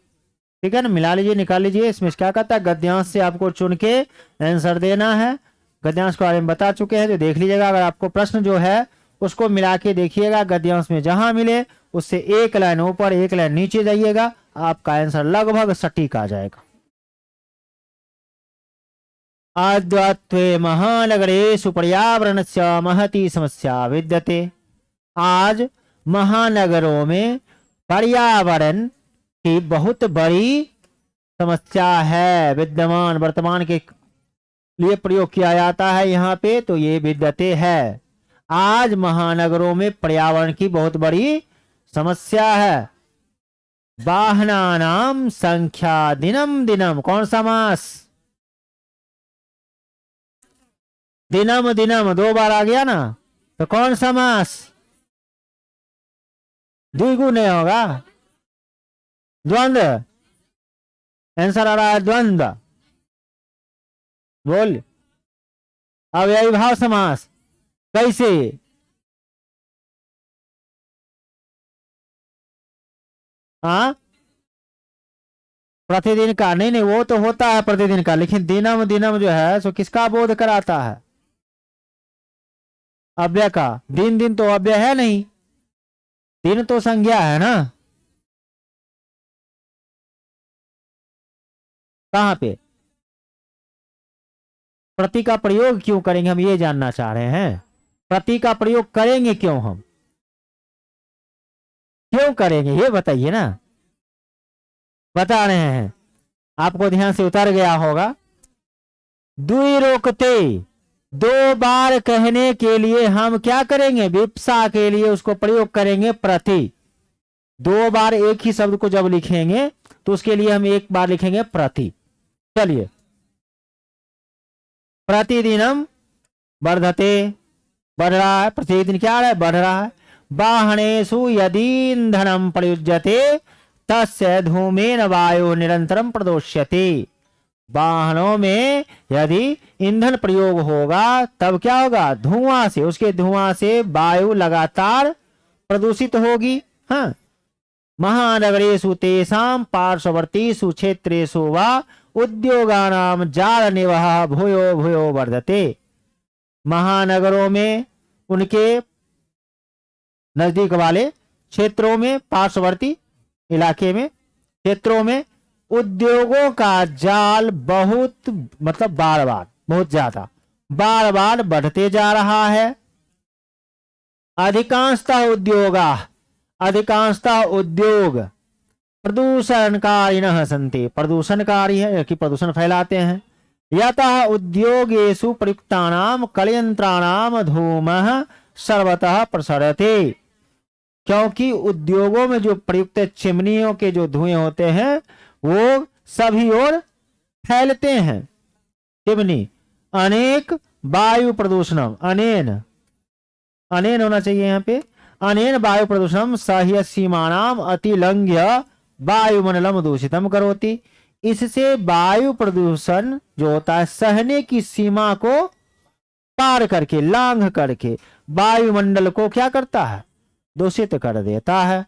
ठीक है ना, मिला लीजिए, निकाल लीजिए। इसमें क्या कहता है, गद्यांश से आपको चुन के आंसर देना है। गद्यांश के बारे में बता चुके हैं, जो देख लीजिएगा। अगर आपको प्रश्न जो है उसको मिला के देखिएगा, गद्यांश में जहां मिले उससे एक लाइन ऊपर एक लाइन नीचे जाइएगा, आपका आंसर लगभग सटीक आ जाएगा। अद्वत्वे महानगरेषु पर्यावरणस्य महती समस्या विद्यते। आज महानगरों में पर्यावरण की बहुत बड़ी समस्या है, विद्यमान, वर्तमान के लिए प्रयोग किया जाता है यहाँ पे, तो ये विद्यते है। आज महानगरों में पर्यावरण की बहुत बड़ी समस्या है। वाहनानाम संख्या दिनम दिनम, कौन सा मास? दिनम दिनम 2 बार आ गया ना, तो कौन सा मास? द्विगुने होगा, द्वंद्व। आंसर आ रहा है द्वंद्व। बोल, अव्ययीभाव समास कैसे? हाँ, प्रतिदिन का नहीं, नहीं वो तो होता है प्रतिदिन का, लेकिन दिनम दिनम जो है सो किसका बोध कराता है? अव्यय का। दिन दिन तो अव्यय है नहीं, दिन तो संज्ञा है ना। कहां पे प्रति का प्रयोग क्यों करेंगे, हम ये जानना चाह रहे हैं। प्रति का प्रयोग करेंगे क्यों, हम क्यों करेंगे ये बताइए ना। बता रहे हैं, आपको ध्यान से उतर गया होगा। दुई रोकते, 2 बार कहने के लिए हम क्या करेंगे, विप्सा के लिए उसको प्रयोग करेंगे प्रति। 2 बार एक ही शब्द को जब लिखेंगे तो उसके लिए हम एक बार लिखेंगे प्रति। चलिए, प्रतिदिनम वर्धते, बढ़ रहा है, प्रतिदिन क्या है, बढ़ रहा है। वाहनेषु यदि ईंधनम प्रयुज्यते तस्य धूमेन वायु निरंतरम प्रदोष्यते। वाहनों में यदि ईंधन प्रयोग होगा तब क्या होगा, धुआं से, उसके धुआं से वायु लगातार प्रदूषित होगी। हाँ, महानगरेषु तेषां पार्श्ववर्तीषु क्षेत्रेषु वा उद्योगानां जाल निवह भूयो भूयो वर्धते। महानगरों में, उनके नजदीक वाले क्षेत्रों में, पार्श्ववर्ती इलाके में, क्षेत्रों में उद्योगों का जाल बहुत, मतलब बार बार, बहुत ज्यादा, बार बार बढ़ते जा रहा है। अधिकांशतः उद्योग प्रदूषणकारिणः सन्ति, प्रदूषणकारी है कि प्रदूषण फैलाते हैं। यतः उद्योगेषु प्रयुक्तानां कलयंत्राणां धूमः सर्वतः प्रसरते। क्योंकि उद्योगों में जो प्रयुक्त चिमनियों के जो धुएं होते हैं वो सभी ओर फैलते हैं। चिमनी, अनेक वायु प्रदूषणम, अनेन होना चाहिए यहाँ पे, अनेन वायु प्रदूषणम सह्य सीमानाम अतिलंघ्य वायुमंडलम दूषितम करोति। इससे वायु प्रदूषण जो होता है सहने की सीमा को पार करके, लांघ करके वायुमंडल को क्या करता है, दूषित कर देता है।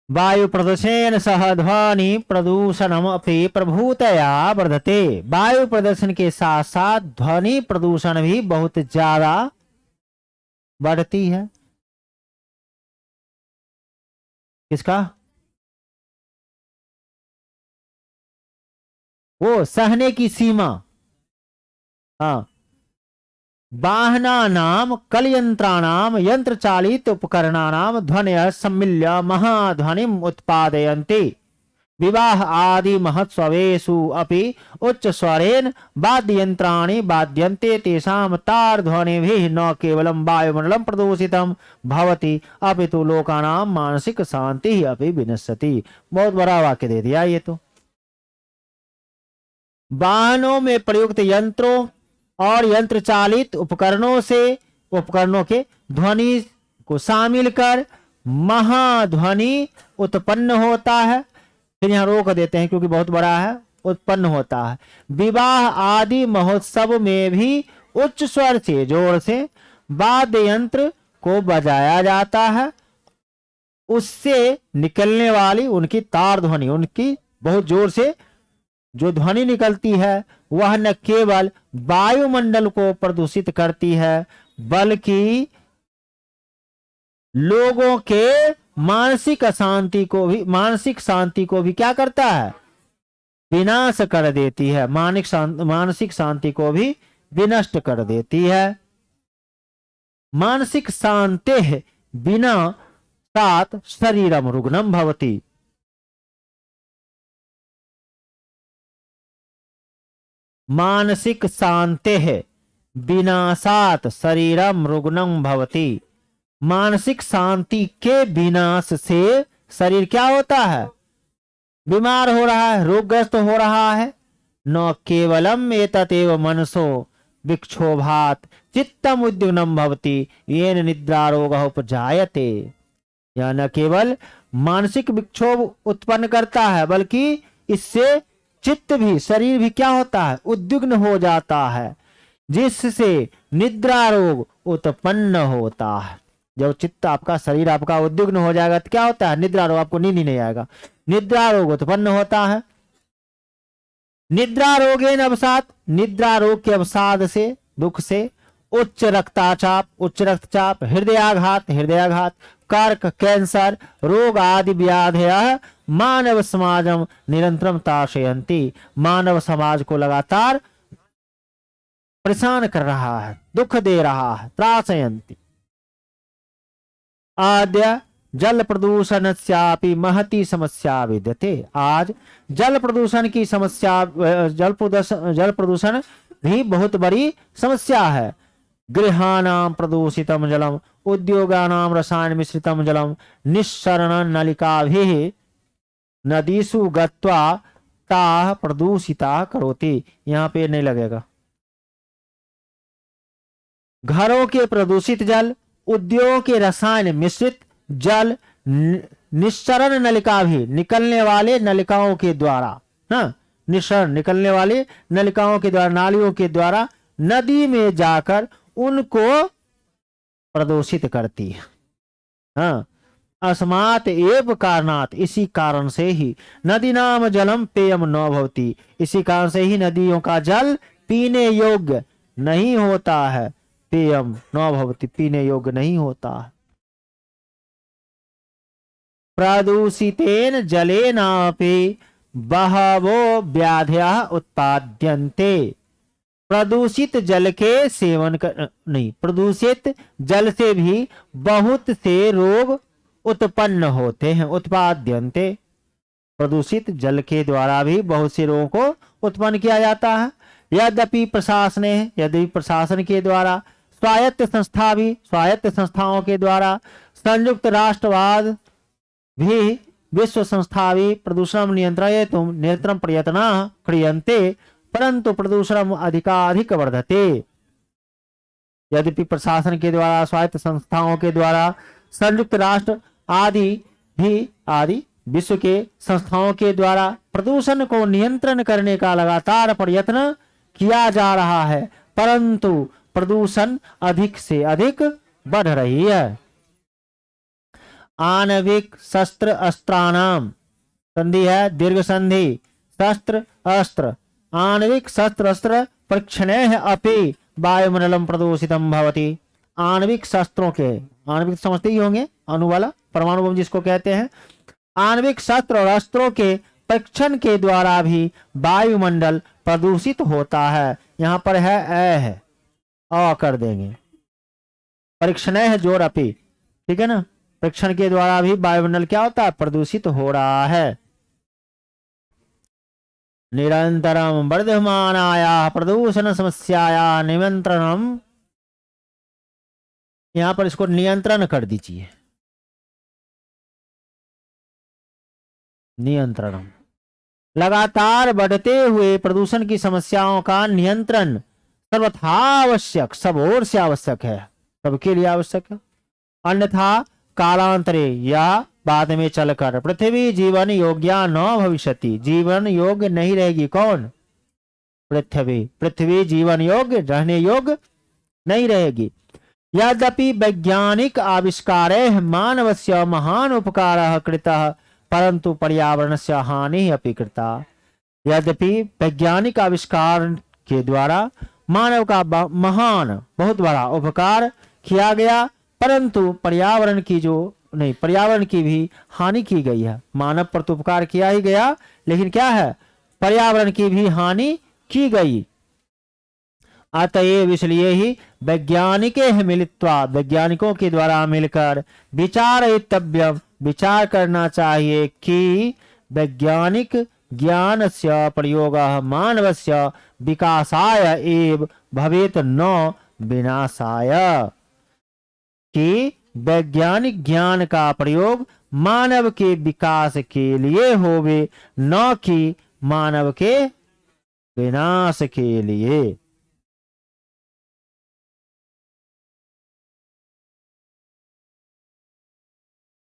वायु प्रदूषण सह ध्वनि प्रदूषणम अपि प्रभूतया वर्धते। वायु प्रदूषण के साथ साथ ध्वनि प्रदूषण भी बहुत ज्यादा बढ़ती है। किसका? वो सहने की सीमा। हाँ, वाहनानां कलयंत्राणां यंत्रचालित उपकरणानां ध्वनयः सम्मिल्य महाध्वनिम् उत्पादयन्ति। विवाह आदि महोत्सवेषु अपि उच्च स्वरेण वाद्ययंत्राणि वाद्यन्ते। तेषां तारध्वनिभिः न केवलं वायुमंडलं प्रदूषितं भवति अपितु लोकानां मानसिक शांतिः अपि विनश्यति। बहुत बड़ा वाक्य दे दिया ये तो। वाहनों में प्रयुक्त यंत्रों और यंत्र चालित उपकरणों से उपकरणों के ध्वनि को शामिल कर महाध्वनि उत्पन्न होता है। फिर यहाँ रोक देते हैं क्योंकि बहुत बड़ा है, उत्पन्न होता है। विवाह आदि महोत्सव में भी उच्च स्वर से जोर से वाद्य यंत्र को बजाया जाता है। उससे निकलने वाली उनकी तार ध्वनि, उनकी बहुत जोर से जो ध्वनि निकलती है वह न केवल वायुमंडल को प्रदूषित करती है बल्कि लोगों के मानसिक शांति को भी क्या करता है, विनाश कर देती है। मानसिक शांति को भी विनष्ट कर देती है। मानसिक शांति बिना सात शरीरम रुग्णम भवति। मानसिक शांति विनाशात शरीरम रुग्णम भवति। मानसिक शांति के विनाश से शरीर क्या होता है, बीमार हो रहा है, रोगग्रस्त हो रहा है। न केवलम एततेव मनसो विक्षोभात चित्तम उद्विग्नम भवति येन निद्रा रोग उपजायते। यह न केवल मानसिक विक्षोभ उत्पन्न करता है बल्कि इससे चित्त भी, शरीर भी क्या होता है, उद्विग्न हो जाता है, जिससे निद्रा रोग उत्पन्न होता है। जब चित्त आपका, शरीर आपका उद्विग्न हो जाएगा तो क्या होता है, निद्रा रोग, आपको नींद ही नहीं आएगा, निद्रा रोग उत्पन्न होता है। निद्रा रोगेन अवसाद, निद्रा रोग के अवसाद से, दुख से उच्च रक्तचाप, उच्च रक्तचाप, हृदयाघात, कर्क, कैंसर रोग आदि व्याधयः मानव समाजम निरंतरम ताशयन्ति। मानव समाज को लगातार परेशान कर रहा है, दुख दे रहा है, त्रासयन्ति। आद्य जल प्रदूषणस्यापि महती समस्या विद्यते। आज जल प्रदूषण की समस्या, जल प्रदूषण भी बहुत बड़ी समस्या है। गृहाणां प्रदूषितम जलम, उद्योगानां रसायन मिश्रितम जलम निस्सरण नलिकाभिः नदीषु गत्वा ताः प्रदूषिता करोति। यहाँ पे नहीं लगेगा। घरों के प्रदूषित जल, उद्योग के रसायन मिश्रित जल, निस्सरण नलिका भी, निकलने वाले नलिकाओं के द्वारा, हाँ, निस्सरण निकलने वाले नलिकाओं के द्वारा, नालियों के द्वारा नदी में जाकर उनको प्रदूषित करती है। हाँ, अस्मात् एव कारणात्, इसी कारण से ही नदी नाम जलम पेयम न भवति, इसी कारण से ही नदियों का जल पीने योग्य नहीं होता है। पेयम न भवति, पीने योग्य नहीं होता है। प्रदूषितेन जलेनापि बहवो व्याधयः उत्पाद्यन्ते। प्रदूषित जल के सेवन कर, नहीं, प्रदूषित जल से भी बहुत से रोग उत्पन्न होते हैं। उत्पाद्यन्ते, प्रदूषित जल के द्वारा भी बहुत से रोगों को उत्पन्न किया जाता है। यद्यपि प्रशासन के द्वारा, स्वायत्त संस्थाओं के द्वारा, संयुक्त राष्ट्रवाद भी, विश्व संस्था भी प्रदूषण नियंत्रणेतुं निरन्तरं प्रयत्नाः क्रियन्ते परंतु प्रदूषण अधिकाधिक वर्धते। यद्यपि प्रशासन के द्वारा, स्वायत्त संस्थाओं के द्वारा, संयुक्त राष्ट्र आदि विश्व के संस्थाओं के द्वारा प्रदूषण को नियंत्रण करने का लगातार प्रयत्न किया जा रहा है, परंतु प्रदूषण अधिक से अधिक बढ़ रही है। आणविक शस्त्र अस्त्राणाम, संधि है दीर्घ संधि, शस्त्र अस्त्र, आणविक शस्त्र अस्त्र परीक्षणैः अपि वायुमंडलम प्रदूषितम भवति। आणविक शस्त्रों के, आणविक समझते ही होंगे, अणु वाला, परमाणु बम जिसको कहते हैं। आणविक शस्त्र और अस्त्रों के परीक्षण के द्वारा भी वायुमंडल प्रदूषित होता है। यहाँ पर है अ कर देंगे, परीक्षणैः जोर अपि, ठीक है ना। परीक्षण के द्वारा भी वायुमंडल क्या होता है, प्रदूषित हो रहा है। निरंतरम वर्धमानाया प्रदूषण समस्याया नियंत्रणम, यहां पर इसको नियंत्रण कर दीजिए, नियंत्रणम। लगातार बढ़ते हुए प्रदूषण की समस्याओं का नियंत्रण सर्वथा आवश्यक, सब ओर से आवश्यक है। सबके लिए आवश्यक है। अन्यथा कालांतरे या बाद में चलकर पृथ्वी जीवन योग्या न भविष्यति, जीवन योग्य नहीं रहेगी। कौन? पृथ्वी। पृथ्वी जीवन योग्य, रहने योग्य नहीं रहेगी। यद्यपि वैज्ञानिक आविष्कारे मानवस्य महान उपकारः कृतः परंतु पर्यावरणस्य हानिः अपि कृता। यद्यपि वैज्ञानिक आविष्कार के द्वारा मानव का महान बहुत बड़ा उपकार किया गया, परंतु पर्यावरण की पर्यावरण की भी हानि की गई है। मानव पर तो उपकार किया ही गया, लेकिन क्या है, पर्यावरण की भी हानि की गई। अतएव इसलिए ही वैज्ञानिके मिलित्वा, वैज्ञानिकों के द्वारा मिलकर विचारयितव्यम, विचार करना चाहिए कि वैज्ञानिक ज्ञान से प्रयोग मानवस्य विकासाय एव भवेत न विनाशाय, कि वैज्ञानिक ज्ञान का प्रयोग मानव के विकास के लिए होवे, न कि मानव के विनाश के लिए।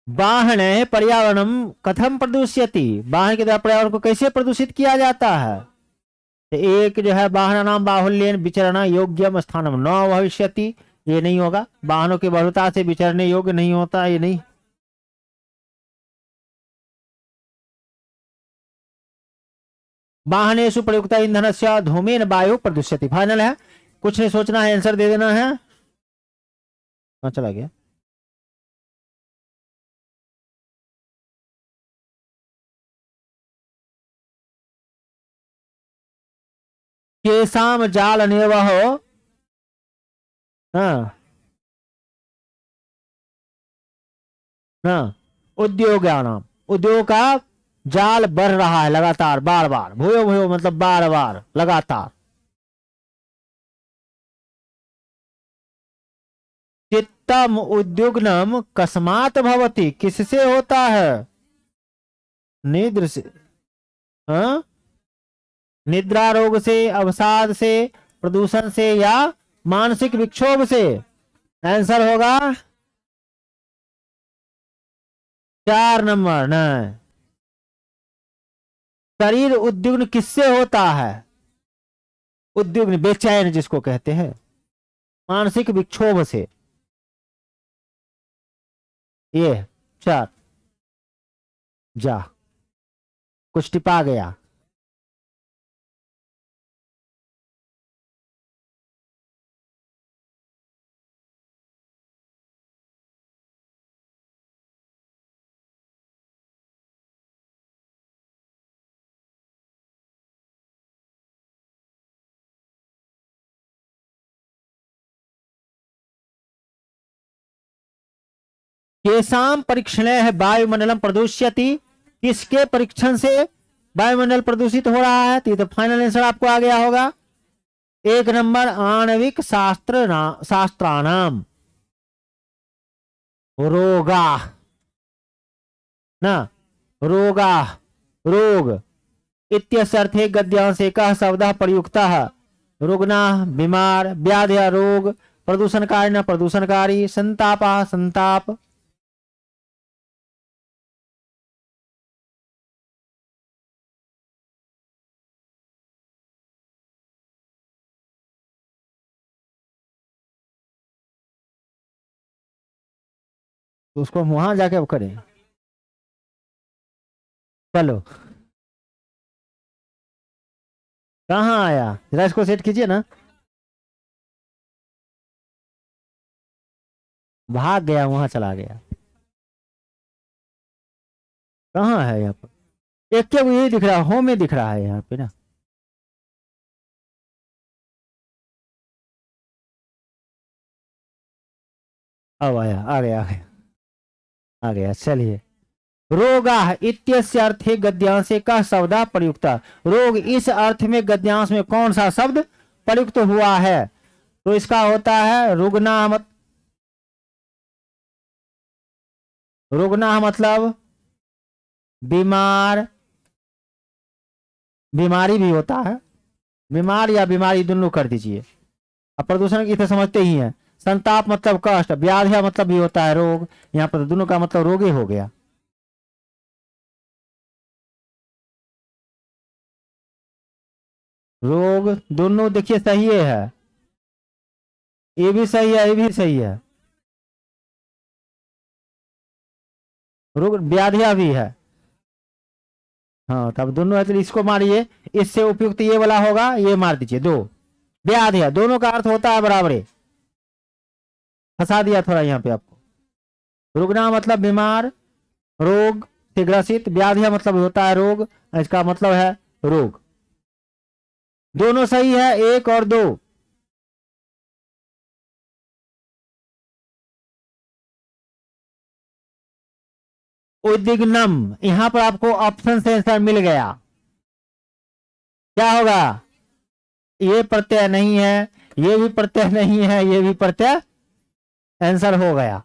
वाहन पर्यावरण कथम प्रदूष्यति, वाहन के द्वारा पर्यावरण को कैसे प्रदूषित किया जाता है। तो एक जो है वाहन नाम बाहुल्यन विचरण योग्यम स्थानम न भविष्यति, ये नहीं होगा। वाहनों की बहुलता से विचरने योग्य नहीं होता, ये नहीं। वाहनेषु प्रयुक्त ईंधन से धूमेन वायु प्रदूष्यति। फाइनल है, कुछ नहीं सोचना है, आंसर दे देना है। चला गया। केसाम जाल निर्वहो, हाँ हाँ, उद्योगानाम, उद्योग का जाल बढ़ रहा है लगातार, बार बार, भूयो भूयो मतलब बार बार, लगातार। चित्तम उद्युग्नम कस्मात भवति, किससे होता है। निद्र से, हाँ, निद्रा रोग से, अवसाद से, प्रदूषण से या मानसिक विक्षोभ से। आंसर होगा 4 नंबर। नहीं, शरीर उद्विग्न किससे होता है, उद्विग्न बेचैन जिसको कहते हैं, मानसिक विक्षोभ से। ये 4 जा, कुछ टिपा गया। केसाम परीक्षण है वायुमंडलम प्रदूष्यति, किसके परीक्षण से वायुमंडल प्रदूषित हो रहा है। तो फाइनल आंसर आपको आ गया होगा 1 नंबर, आणविक शास्त्राणाम रोगा ना, रोगा रोग इत्यस्य अर्थे गद्यांश एकः शब्दः प्रयुक्तः, रुग्ना बीमार, व्याधि रोग, प्रदूषणकारी न प्रदूषणकारी, संतापः संताप। तो उसको हम वहां जाके अब करें। चलो, कहाँ आया, जरा इसको सेट कीजिए ना। भाग गया, वहां चला गया। कहाँ है यहाँ पर, एक क्या यही दिख रहा है, होम में दिख रहा है यहाँ पे ना। अब आया, आ गया आ गया आ गया। चलिए, रोगा इत्यस्य अर्थे गद्यांश का शब्द प्रयुक्त, रोग इस अर्थ में गद्यांश में कौन सा शब्द प्रयुक्त हुआ है। तो इसका होता है रुग्ना, रुग्ना मतलब बीमार, बीमारी भी होता है, बीमार या बीमारी दोनों कर दीजिए। अब प्रदूषण की तो समझते ही हैं, संताप मतलब कष्ट, व्याधिया मतलब भी होता है रोग, यहाँ पर दोनों का मतलब रोग ही हो गया। रोग दोनों देखिए सही है, ये भी सही है, ये भी सही है, रोग व्याधिया भी है। हाँ तब दोनों है, तो इसको मारिए, इससे उपयुक्त ये वाला होगा, ये मार दीजिए दो। व्याधिया दोनों का अर्थ होता है बराबर, फंसा दिया थोड़ा यहाँ पे आपको। रुग्ना मतलब बीमार, रोग से ग्रसित, व्याधिया मतलब होता है रोग, इसका मतलब है रोग। दोनों सही है, एक और दो। उद्विग्नम, यहां पर आपको ऑप्शन से आंसर मिल गया। क्या होगा? ये प्रत्यय नहीं है, ये भी प्रत्यय नहीं है, ये भी प्रत्यय, आंसर हो गया।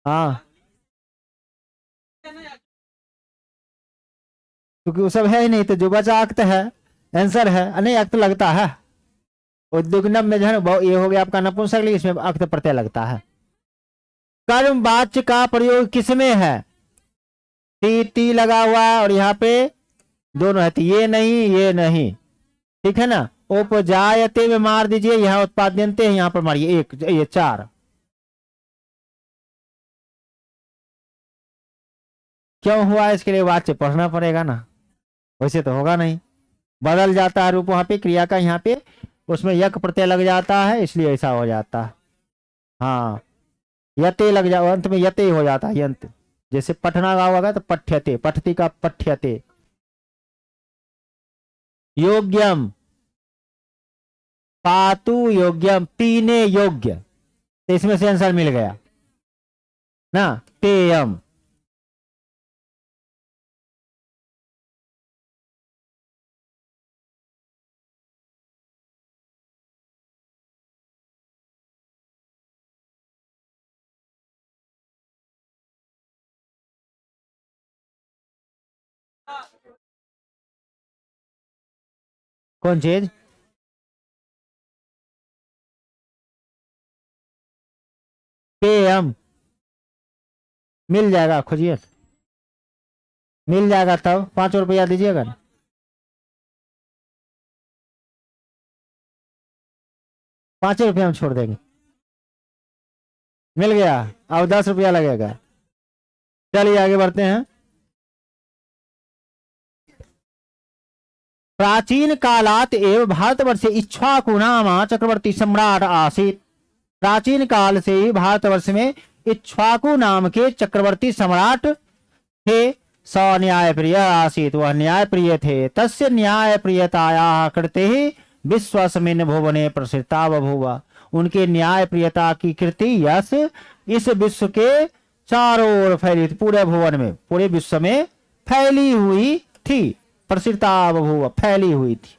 हाँ क्योंकि वो सब है ही नहीं, तो जो बचा अक्त है, आंसर है, नहीं अक्त लगता है। उद्विग्नम में जो है ना, ये हो गया आपका नपुंसक, लेकिन इसमें अक्त प्रत्यय लगता है। कर्म वाच्य का प्रयोग किसमें है? टी टी लगा हुआ है और यहाँ पे दोनों है, तो ये नहीं ये नहीं, ठीक है ना। उपजायते में मार दीजिए, यहाँ उत्पाद्यन्ते है, यहाँ पर मारिए एक, ये चार। क्यों हुआ? इसके लिए वाच्य पढ़ना पड़ेगा ना, वैसे तो होगा नहीं, बदल जाता है रूप वहां पे क्रिया का, यहाँ पे उसमें यक प्रत्यय लग जाता है, इसलिए ऐसा हो जाता है। हाँ यते लग जा, अंत में यते हो जाता है, यंत। जैसे पठना का होगा तो पठ्यते, पठती का पठ्यते। योग्यम, पातु योग्यम, पीने योग्य, तो इसमें से आंसर मिल गया ना, पेयम। कौन चीज? पेयम मिल जाएगा, खोजिए, मिल जाएगा, तब 5 रुपया दीजिएगा ना। 5 रुपया हम छोड़ देंगे, मिल गया। अब 10 रुपया लगेगा। चलिए आगे बढ़ते हैं। प्राचीन कालात एवं भारतवर्ष इक्ष्वाकु नाम चक्रवर्ती सम्राट आसीत। प्राचीन काल से ही भारतवर्ष में इक्ष्वाकु नाम के चक्रवर्ती सम्राट थे। स न्याय प्रिय आसीत, वह न्याय प्रिय थे। तस्य न्याय प्रियताया कृते ही विश्वस्मिन् भुवने प्रसिद्धा बभूव। उनके न्याय प्रियता की कृति यश इस विश्व के चारों ओर फैली थी, पूरे भुवन में, पूरे विश्व में फैली हुई थी। प्रसिद्धा बभूव, फैली हुई थी।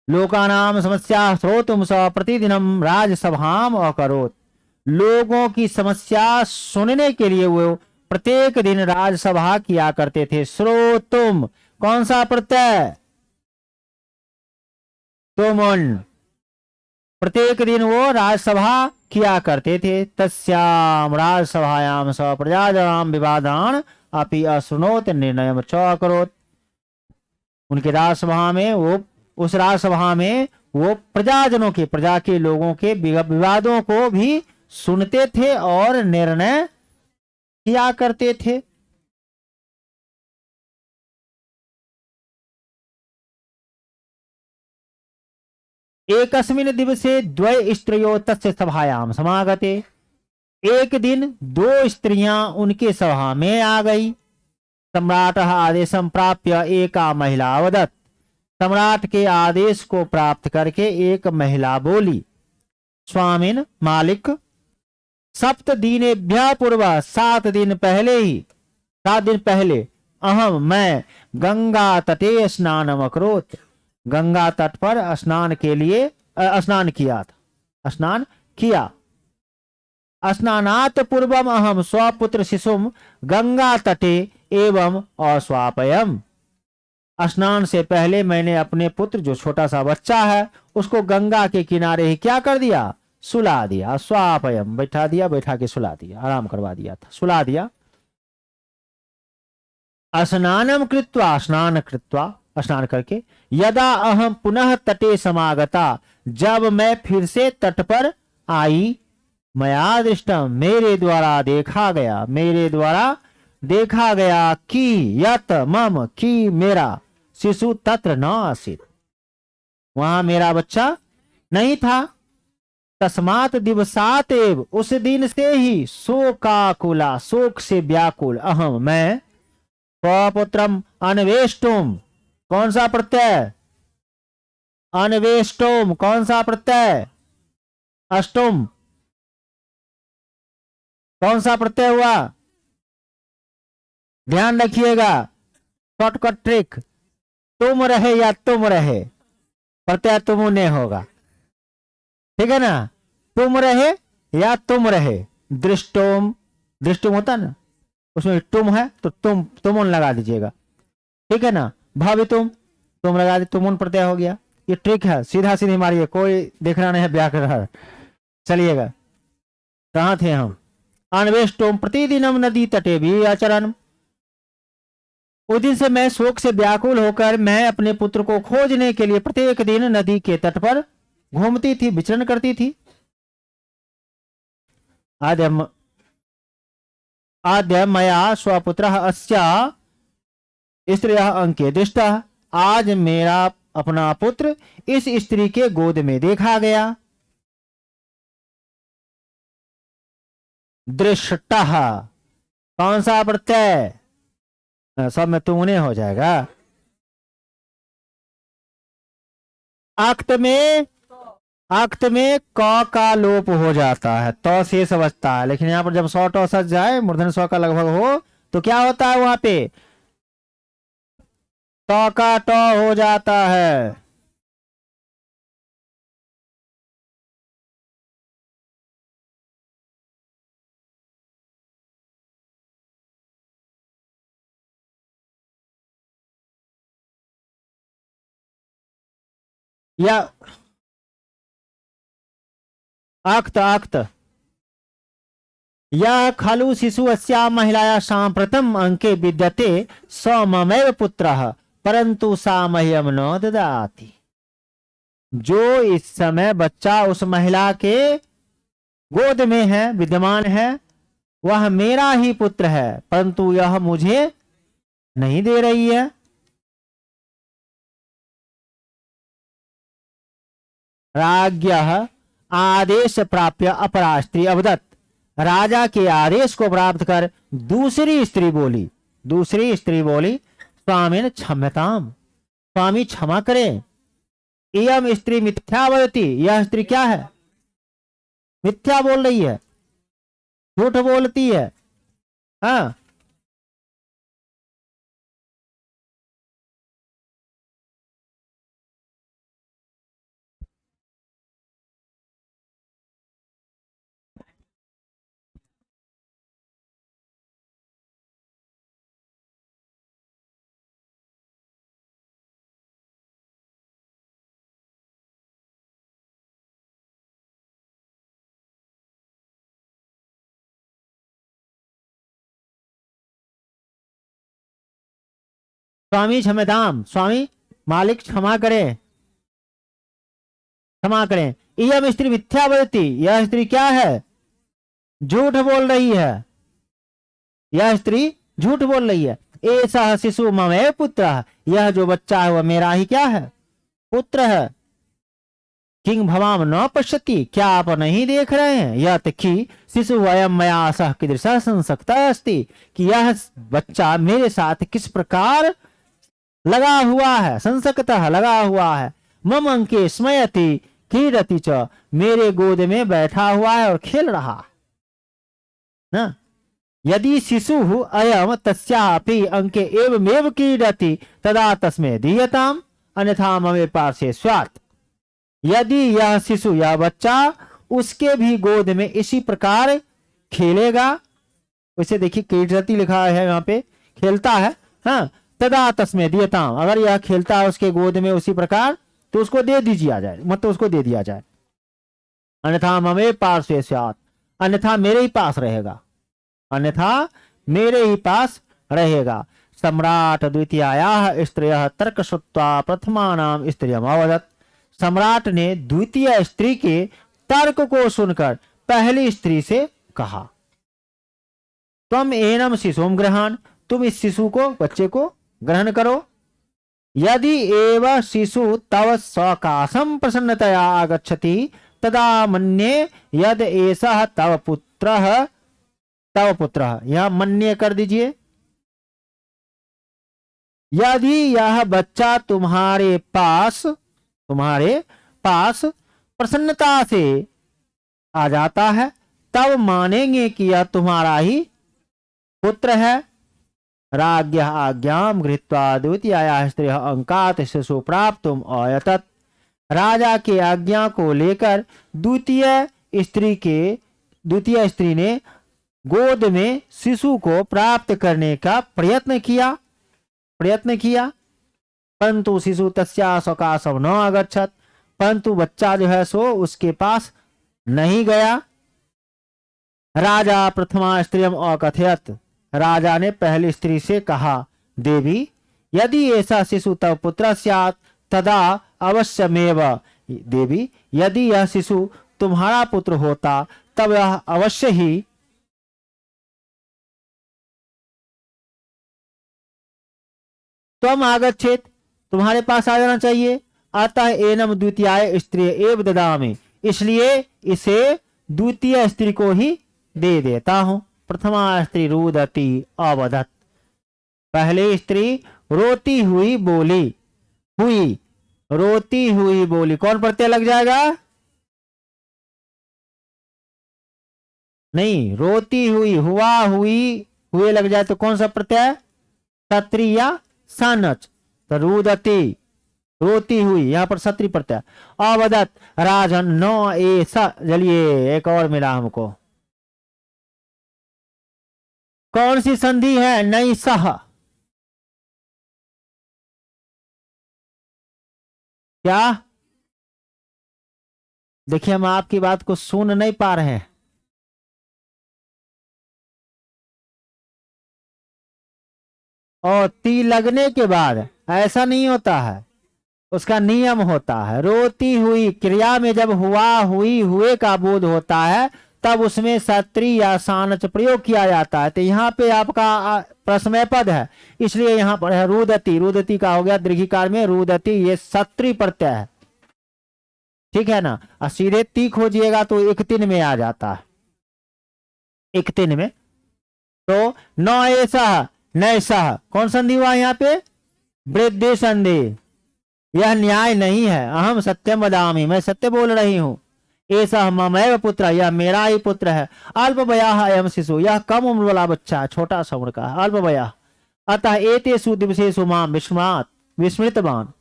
लोकानाम समस्या श्रोतुम स प्रतिदिनम राजसभाम अकरोत। लोगों की समस्या सुनने के लिए वो प्रत्येक दिन राजसभा किया करते थे। श्रोतुम कौन सा प्रत्यय? तुमन, प्रत्येक दिन वो राजसभा किया करते थे। तस्याम राजसभायाम स प्रजाजनाम विवादान अपि अशृणोत निर्णय च अकरोत। उनके राजसभा में वो, उस राजसभा में वो प्रजाजनों के, प्रजा के लोगों के विवादों को भी सुनते थे और निर्णय किया करते थे। एकस्मिन् दिवसे द्वय स्त्रियो तस्य सभायाम समागते। एक दिन दो स्त्रियां उनके सभा में आ गई। सम्राट आदेशम प्राप्य एका महिला अवदत्। सम्राट के आदेश को प्राप्त करके एक महिला बोली, स्वामिन मालिक, सप्त दिनेभ्यः पूर्व, 7 दिन पहले ही, 7 दिन पहले, अहम मैं गंगा तटे स्नानम अकरोत्। गंगा तट पर स्नान के लिए स्नान किया था, स्नान किया। स्नानात् पूर्वम अहम स्वपुत्र शिशुम गंगा तटे एवं अस्वापयम। स्नान से पहले मैंने अपने पुत्र जो छोटा सा बच्चा है उसको गंगा के किनारे ही क्या कर दिया, सुला दिया। स्वापयम बैठा दिया, बैठा के सुला दिया, आराम करवा दिया था, सुला दिया। स्नानम कृत्वा स्नान कृत्वा स्नान करके यदा अहम पुनः तटे समागता जब मैं फिर से तट पर आई मया दृष्टम मेरे द्वारा देखा गया, मेरे द्वारा देखा गया कि यत मम कि मेरा शिशु तत्र न आसीत, वहां मेरा बच्चा नहीं था। तस्मात दिवसात एव उस दिन से ही शोकाकुला शोक से व्याकुल अहम मैं स्वपुत्रम अन्वेष्टुम, कौन सा प्रत्यय, अन्वेष्टुम कौन सा प्रत्यय, अष्टुम कौन सा प्रत्यय हुआ, ध्यान रखिएगा शॉर्टकट ट्रिक, तुम रहे या तुम रहे, प्रत्यय तुम ने होगा, ठीक है ना, तुम रहे या तुम रहे। दृष्टोम, दृष्टुम होता ना, उसमें तुम है तो तुम लगा दीजिएगा, ठीक है ना। भावितुम, तुम लगा दी, तुम प्रत्यय हो गया। ये ट्रिक है, सीधा सीधी मारिए, कोई देखना नहीं है व्याकरण। चलिएगा, कहाँ थे हम। अन्वेष्टोम प्रतिदिनम नदी तटे भी आचरण, उस दिन से मैं शोक से व्याकुल होकर मैं अपने पुत्र को खोजने के लिए प्रत्येक दिन नदी के तट पर घूमती थी, विचरण करती थी। आद्य मया स्वपुत्र अस्या स्त्रियः अंके दृष्टा, आज मेरा अपना पुत्र इस स्त्री के गोद में देखा गया। दृष्टः कौन सा प्रत्यय, सब में तुमने हो जाएगा। आक्त में क का लोप हो जाता है, तो शेष बचता है, लेकिन यहाँ पर जब सौ टो सच जाए मूर्धन स्व का लगभग हो तो क्या होता है, वहां पे तो का टो हो जाता है। या आक्त यह खलु शिशु अस्या महिलाया सांप्रतम अंके विद्यते स ममेव पुत्रः परंतु सा मह्यम न ददाति। जो इस समय बच्चा उस महिला के गोद में है, विद्यमान है, वह मेरा ही पुत्र है, परंतु यह मुझे नहीं दे रही है। राज्ञः आदेश प्राप्य अपरा स्त्री अवदत्, राजा के आदेश को प्राप्त कर दूसरी स्त्री बोली स्वामिन क्षम्यताम, स्वामी क्षमा करें। इयम स्त्री मिथ्या वदति, यह स्त्री क्या है, मिथ्या बोल रही है, झूठ बोलती है। हाँ, स्वामी क्षम्यताम, स्वामी मालिक क्षमा करें, क्षमा करें। इयम स्त्री मिथ्या वदति, यह स्त्री क्या है, झूठ बोल रही है, यह स्त्री झूठ बोल रही है। ऐसा शिशु ममेव पुत्र, यह जो बच्चा है वह मेरा ही क्या है, पुत्र है। किंग भवाम न पश्यति, क्या आप नहीं देख रहे हैं, यह कि शिशु वयम मया सह कीदृशः संसक्तः अस्ति, कि यह बच्चा मेरे साथ किस प्रकार लगा हुआ है, संसक्तः लगा हुआ है। मम अंके स्मयति क्रीडति च, मेरे गोद में बैठा हुआ है और खेल रहा है ना। यदि शिशु अयम तस्यापि अंके एवमेव क्रीडति तदा तस्मै दीयताम, अन्यथा ममे पार्श्वे स्यात्। यदि यह शिशु, यह बच्चा उसके भी गोद में इसी प्रकार खेलेगा, वैसे देखिए क्रीडति लिखा है यहाँ पे, खेलता है, हाँ, तदा तस्मै दियताम, अगर यह खेलता है उसके गोद में उसी प्रकार तो उसको दे दीजिए आ जाए, मतलब उसको दे दिया जाए। अन्यथा ममे पार्श्वे स्यात्, अन्यथा मेरे ही पास रहेगा, अन्यथा मेरे ही पास रहेगा। सम्राट द्वितीयायाः स्त्रियः तर्क श्रुत्वा प्रथमानां स्त्रियम् अवदत्, सम्राट ने द्वितीय स्त्री के तर्क को सुनकर पहली स्त्री से कहा, त्वम एनम शिशुम ग्रहण, तुम इस शिशु को, बच्चे को ग्रहण करो। यदि एव शिशु तव सकाशम प्रसन्नतया आगच्छति तदा मन्ये यद एषः तव पुत्रः, तव पुत्रः, यह मन्ये कर दीजिए। यदि यह बच्चा तुम्हारे पास प्रसन्नता से आ जाता है तब मानेंगे कि यह तुम्हारा ही पुत्र है। राज्ञः आज्ञां गृहीत्वा द्वितीयायाः स्त्रियः अंकात् शिशु प्राप्तुम् अयतत, राजा के आज्ञा को लेकर द्वितीय स्त्री ने गोद में शिशु को प्राप्त करने का प्रयत्न किया, परंतु शिशु तस्या सकाशम न आगच्छत, परंतु बच्चा जो है सो उसके पास नहीं गया। राजा प्रथमा स्त्रियम अकथयत, राजा ने पहली स्त्री से कहा, देवी यदि ऐसा शिशु तव पुत्र स्यात् तदा अवश्यमेव, देवी यदि यह शिशु तुम्हारा पुत्र होता तब यह अवश्य ही त्वम आगच्छेत, तुम्हारे पास आ जाना चाहिए। अतः एनम द्वितीय स्त्री एव ददामि, इसलिए इसे द्वितीय स्त्री को ही दे देता हूं। प्रथमा स्त्री रुदती अवदत्, पहली स्त्री रोती हुई बोली, रोती हुई बोली, कौन प्रत्यय लग जाएगा? नहीं, रोती हुई, हुए लग जाए तो कौन सा प्रत्यय? सत्री या सानच, तो रुदती रोती हुई, यहां पर सत्री प्रत्यय। अवदत् राजन नो ऐसा, चलिए एक और मिला हमको, कौन सी संधि है? नई सह, क्या? देखिए हम आपकी बात को सुन नहीं पा रहे हैं। और ती लगने के बाद ऐसा नहीं होता है, उसका नियम होता है। रोती हुई क्रिया में जब हुए का बोध होता है तब उसमें सत्री या सानच प्रयोग किया जाता है। तो यहाँ पे आपका प्रश्मय पद है, इसलिए यहाँ पर है रुदती, रुदती का हो गया दीर्घिकार में रुदती, ये सत्री प्रत्यय है, ठीक है ना। और सीधे ती खोजिएगा तो एक तीन में आ जाता है, एक तीन में। तो न ऐसा नैसा, कौन संधि हुआ यहाँ पे? वृद्धि संधि। यह न्याय नहीं है। अहम सत्यम वदामि, मैं सत्य बोल रही हूं। ऐसा ममैव पुत्र, यह मेरा ही पुत्र है। अल्पवयः अयम शिशु, यह कम उम्र वाला बच्चा, छोटा सा उम्र का, अल्पवयः। अतः एतेषु दिवसेषु मां विस्मृतवान,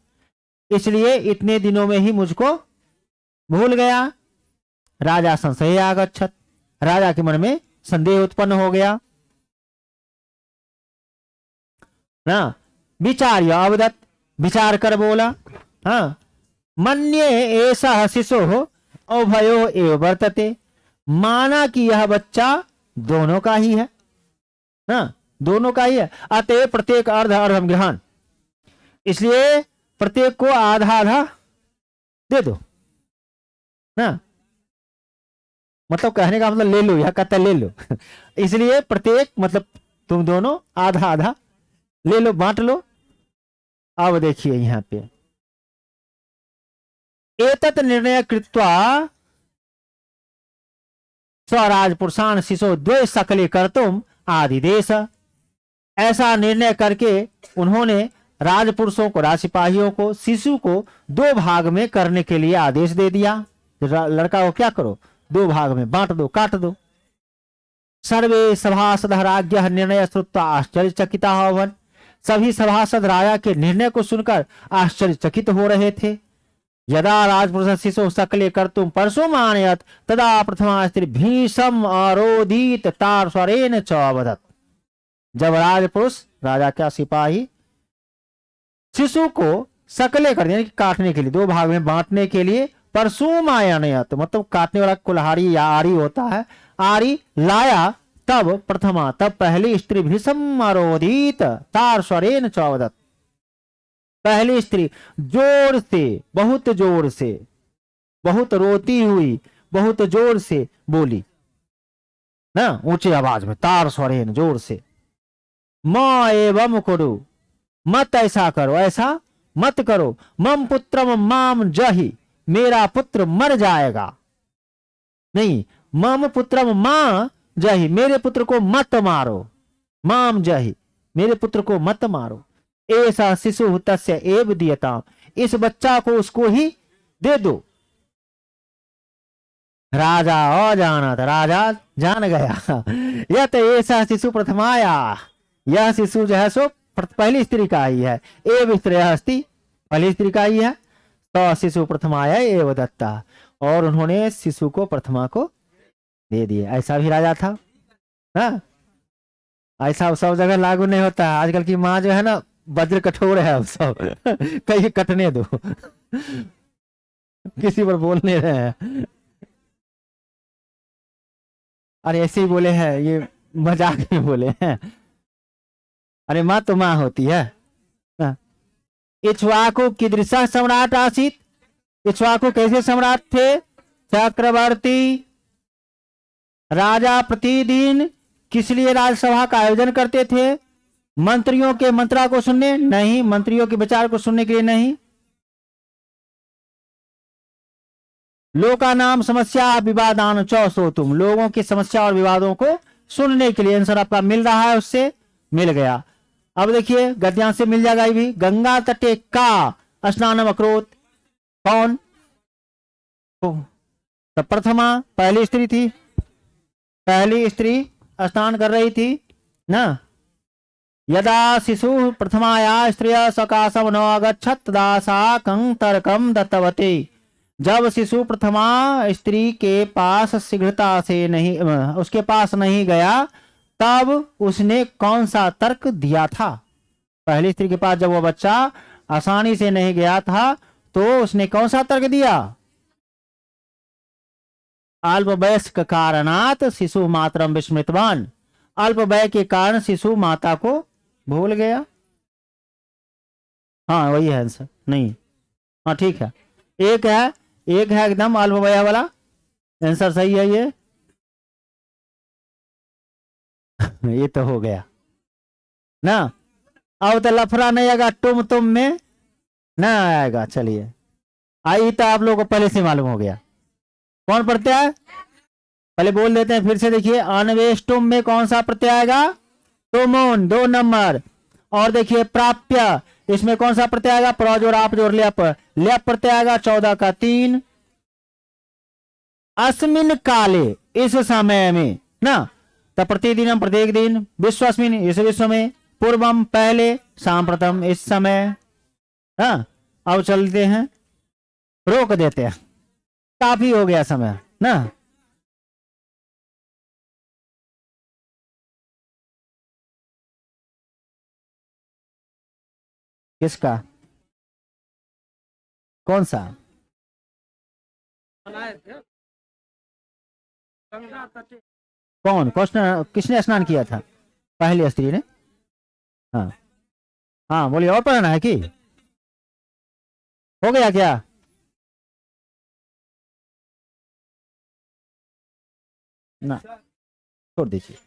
इसलिए इतने दिनों में ही मुझको भूल गया। राजा संशय आगच्छत, राजा के मन में संदेह उत्पन्न हो गया ना। विचार्य अवदत्, विचार कर बोला, हाँ, मन्ये ऐसा शिशु उभयो एव वर्तते, माना कि यह बच्चा दोनों का ही है ना, दोनों का ही है। अतः प्रत्येक अर्ध अर्धम ग्रहण, इसलिए प्रत्येक को आधा आधा दे दो ना, मतलब कहने का मतलब ले लो, यह कहता ले लो इसलिए प्रत्येक मतलब तुम दोनों आधा आधा ले लो, बांट लो। अब देखिए यहां पे एतत् निर्णय कृत्वा स्वराज पुरुषान शिशो द्वे सकले कर्तुम आदिदेश, ऐसा निर्णय करके उन्होंने राजपुरुषों को, राजसिपाहियों को शिशु को दो भाग में करने के लिए आदेश दे दिया। लड़का को क्या करो, दो भाग में बांट दो, काट दो। सर्वे सभासद राज्ञ निर्णय श्रुत्वा आश्चर्यचकिता अभवन्, सभी सभासद राजा के निर्णय को सुनकर आश्चर्यचकित हो रहे थे। यदा राजपुरुष शिशु सकले कर्तुम परशुम आनयत तदा प्रथमा स्त्री भीषम आरोदित तार स्वरेन च अवदत। जब राजपुरुष, राजा क्या सिपाही, शिशु को सकले कर दिया, काटने के लिए, दो भाग में बांटने के लिए परशुम आनयत मतलब काटने वाला कुल्हाड़ी या आरी होता है, आरी लाया, तब प्रथमा, तब पहली स्त्री भीषम आरोदित तार स्वरेन च अवदत। पहली स्त्री जोर से, बहुत जोर से, बहुत रोती हुई, बहुत जोर से बोली ना, ऊंची आवाज में, तार स्वरेन, जोर से, मां एवं कुरु, मत ऐसा करो, ऐसा मत करो, मम पुत्रम माम जहि, मेरा पुत्र मर जाएगा, नहीं, मम पुत्रम मां जहि, मेरे पुत्र को मत मारो, माम जहि, मेरे पुत्र को मत मारो, ऐसा शिशु तस्य एव दियता, इस बच्चा को उसको ही दे दो। राजा अजानत, राजा जान गया, यह तो ऐसा शिशु प्रथमाया, यह शिशु जो है सो पहली स्त्री का ही है, एव स्त्री अस्ति, पहली स्त्री का ही है, तो शिशु प्रथमाया एव दत्ता, और उन्होंने शिशु को प्रथमा को दे दिए। ऐसा भी राजा था ना, ऐसा सब जगह लागू नहीं होता है। आजकल की माँ जो है ना वज्र कठोर है, अब सब कहीं कटने दो किसी पर बोल नहीं रहे हैं, अरे ऐसे ही बोले हैं, ये मजाक में बोले हैं, अरे माँ तो माँ होती है। इक्ष्वाकु कीदृशः सम्राट आसीत, इक्ष्वाकु कैसे सम्राट थे, चक्रवर्ती, राजा प्रतिदिन किस लिए राजसभा का आयोजन करते थे, मंत्रियों के मंत्रा को सुनने नहीं, मंत्रियों के विचार को सुनने के लिए नहीं, लोका नाम समस्या विवादान चौसो, तुम लोगों की समस्या और विवादों को सुनने के लिए। आंसर आपका मिल रहा है, उससे मिल गया। अब देखिए गद्यांश से मिल जाएगा ये भी। गंगा तटे का स्नानम अक्रोत, कौन, तो प्रथमा पहली स्त्री थी, पहली स्त्री स्नान कर रही थी ना। यदा शिशु प्रथमाया स्त्रिय सकाशम न अगच्छत तदा सा कं तर्कम दत्तवती, जब शिशु प्रथमा स्त्री के पास शीघ्रता से नहीं, उसके पास नहीं गया, तब उसने कौन सा तर्क दिया था। पहली स्त्री के पास जब वो बच्चा आसानी से नहीं गया था, तो उसने कौन सा तर्क दिया, अल्प वयस्क कारणात शिशु मातरम विस्मृतवान, अल्प वय के कारण शिशु माता को भूल गया। हाँ वही है आंसर, नहीं, हाँ ठीक है, एक है, एक है एकदम अल्प वय वाला, आंसर सही है ये ये तो हो गया ना। अब तो लफड़ा नहीं आएगा, तुम में ना आएगा। चलिए आई तो आप लोगों को पहले से मालूम हो गया कौन प्रत्यय है, पहले बोल देते हैं फिर से। देखिए अन्वेष तुम में कौन सा प्रत्यय आएगा, तुमोन 2 नंबर। और देखिए प्राप्य, इसमें कौन सा प्रत्यय आएगा, प्र जोड़ आप जोड़ ल्याप, ल्याप प्रत्यय आएगा 14 का 3। अस्मिन काले, इस समय में ना, तो प्रतिदिनम प्रत्येक दिन, विश्वस्मिन इस विश्व में, पूर्वम पहले, सांप्रतम इस समय। हाँ अब चलते हैं, रोक देते हैं, काफी हो गया समय ना। किसका, कौन सा, कौन क्वेश्चन, किसने स्नान किया था, पहली स्त्री ने। हाँ हाँ बोलिए, और पढ़ना है कि हो गया क्या, ना छोड़ दीजिए।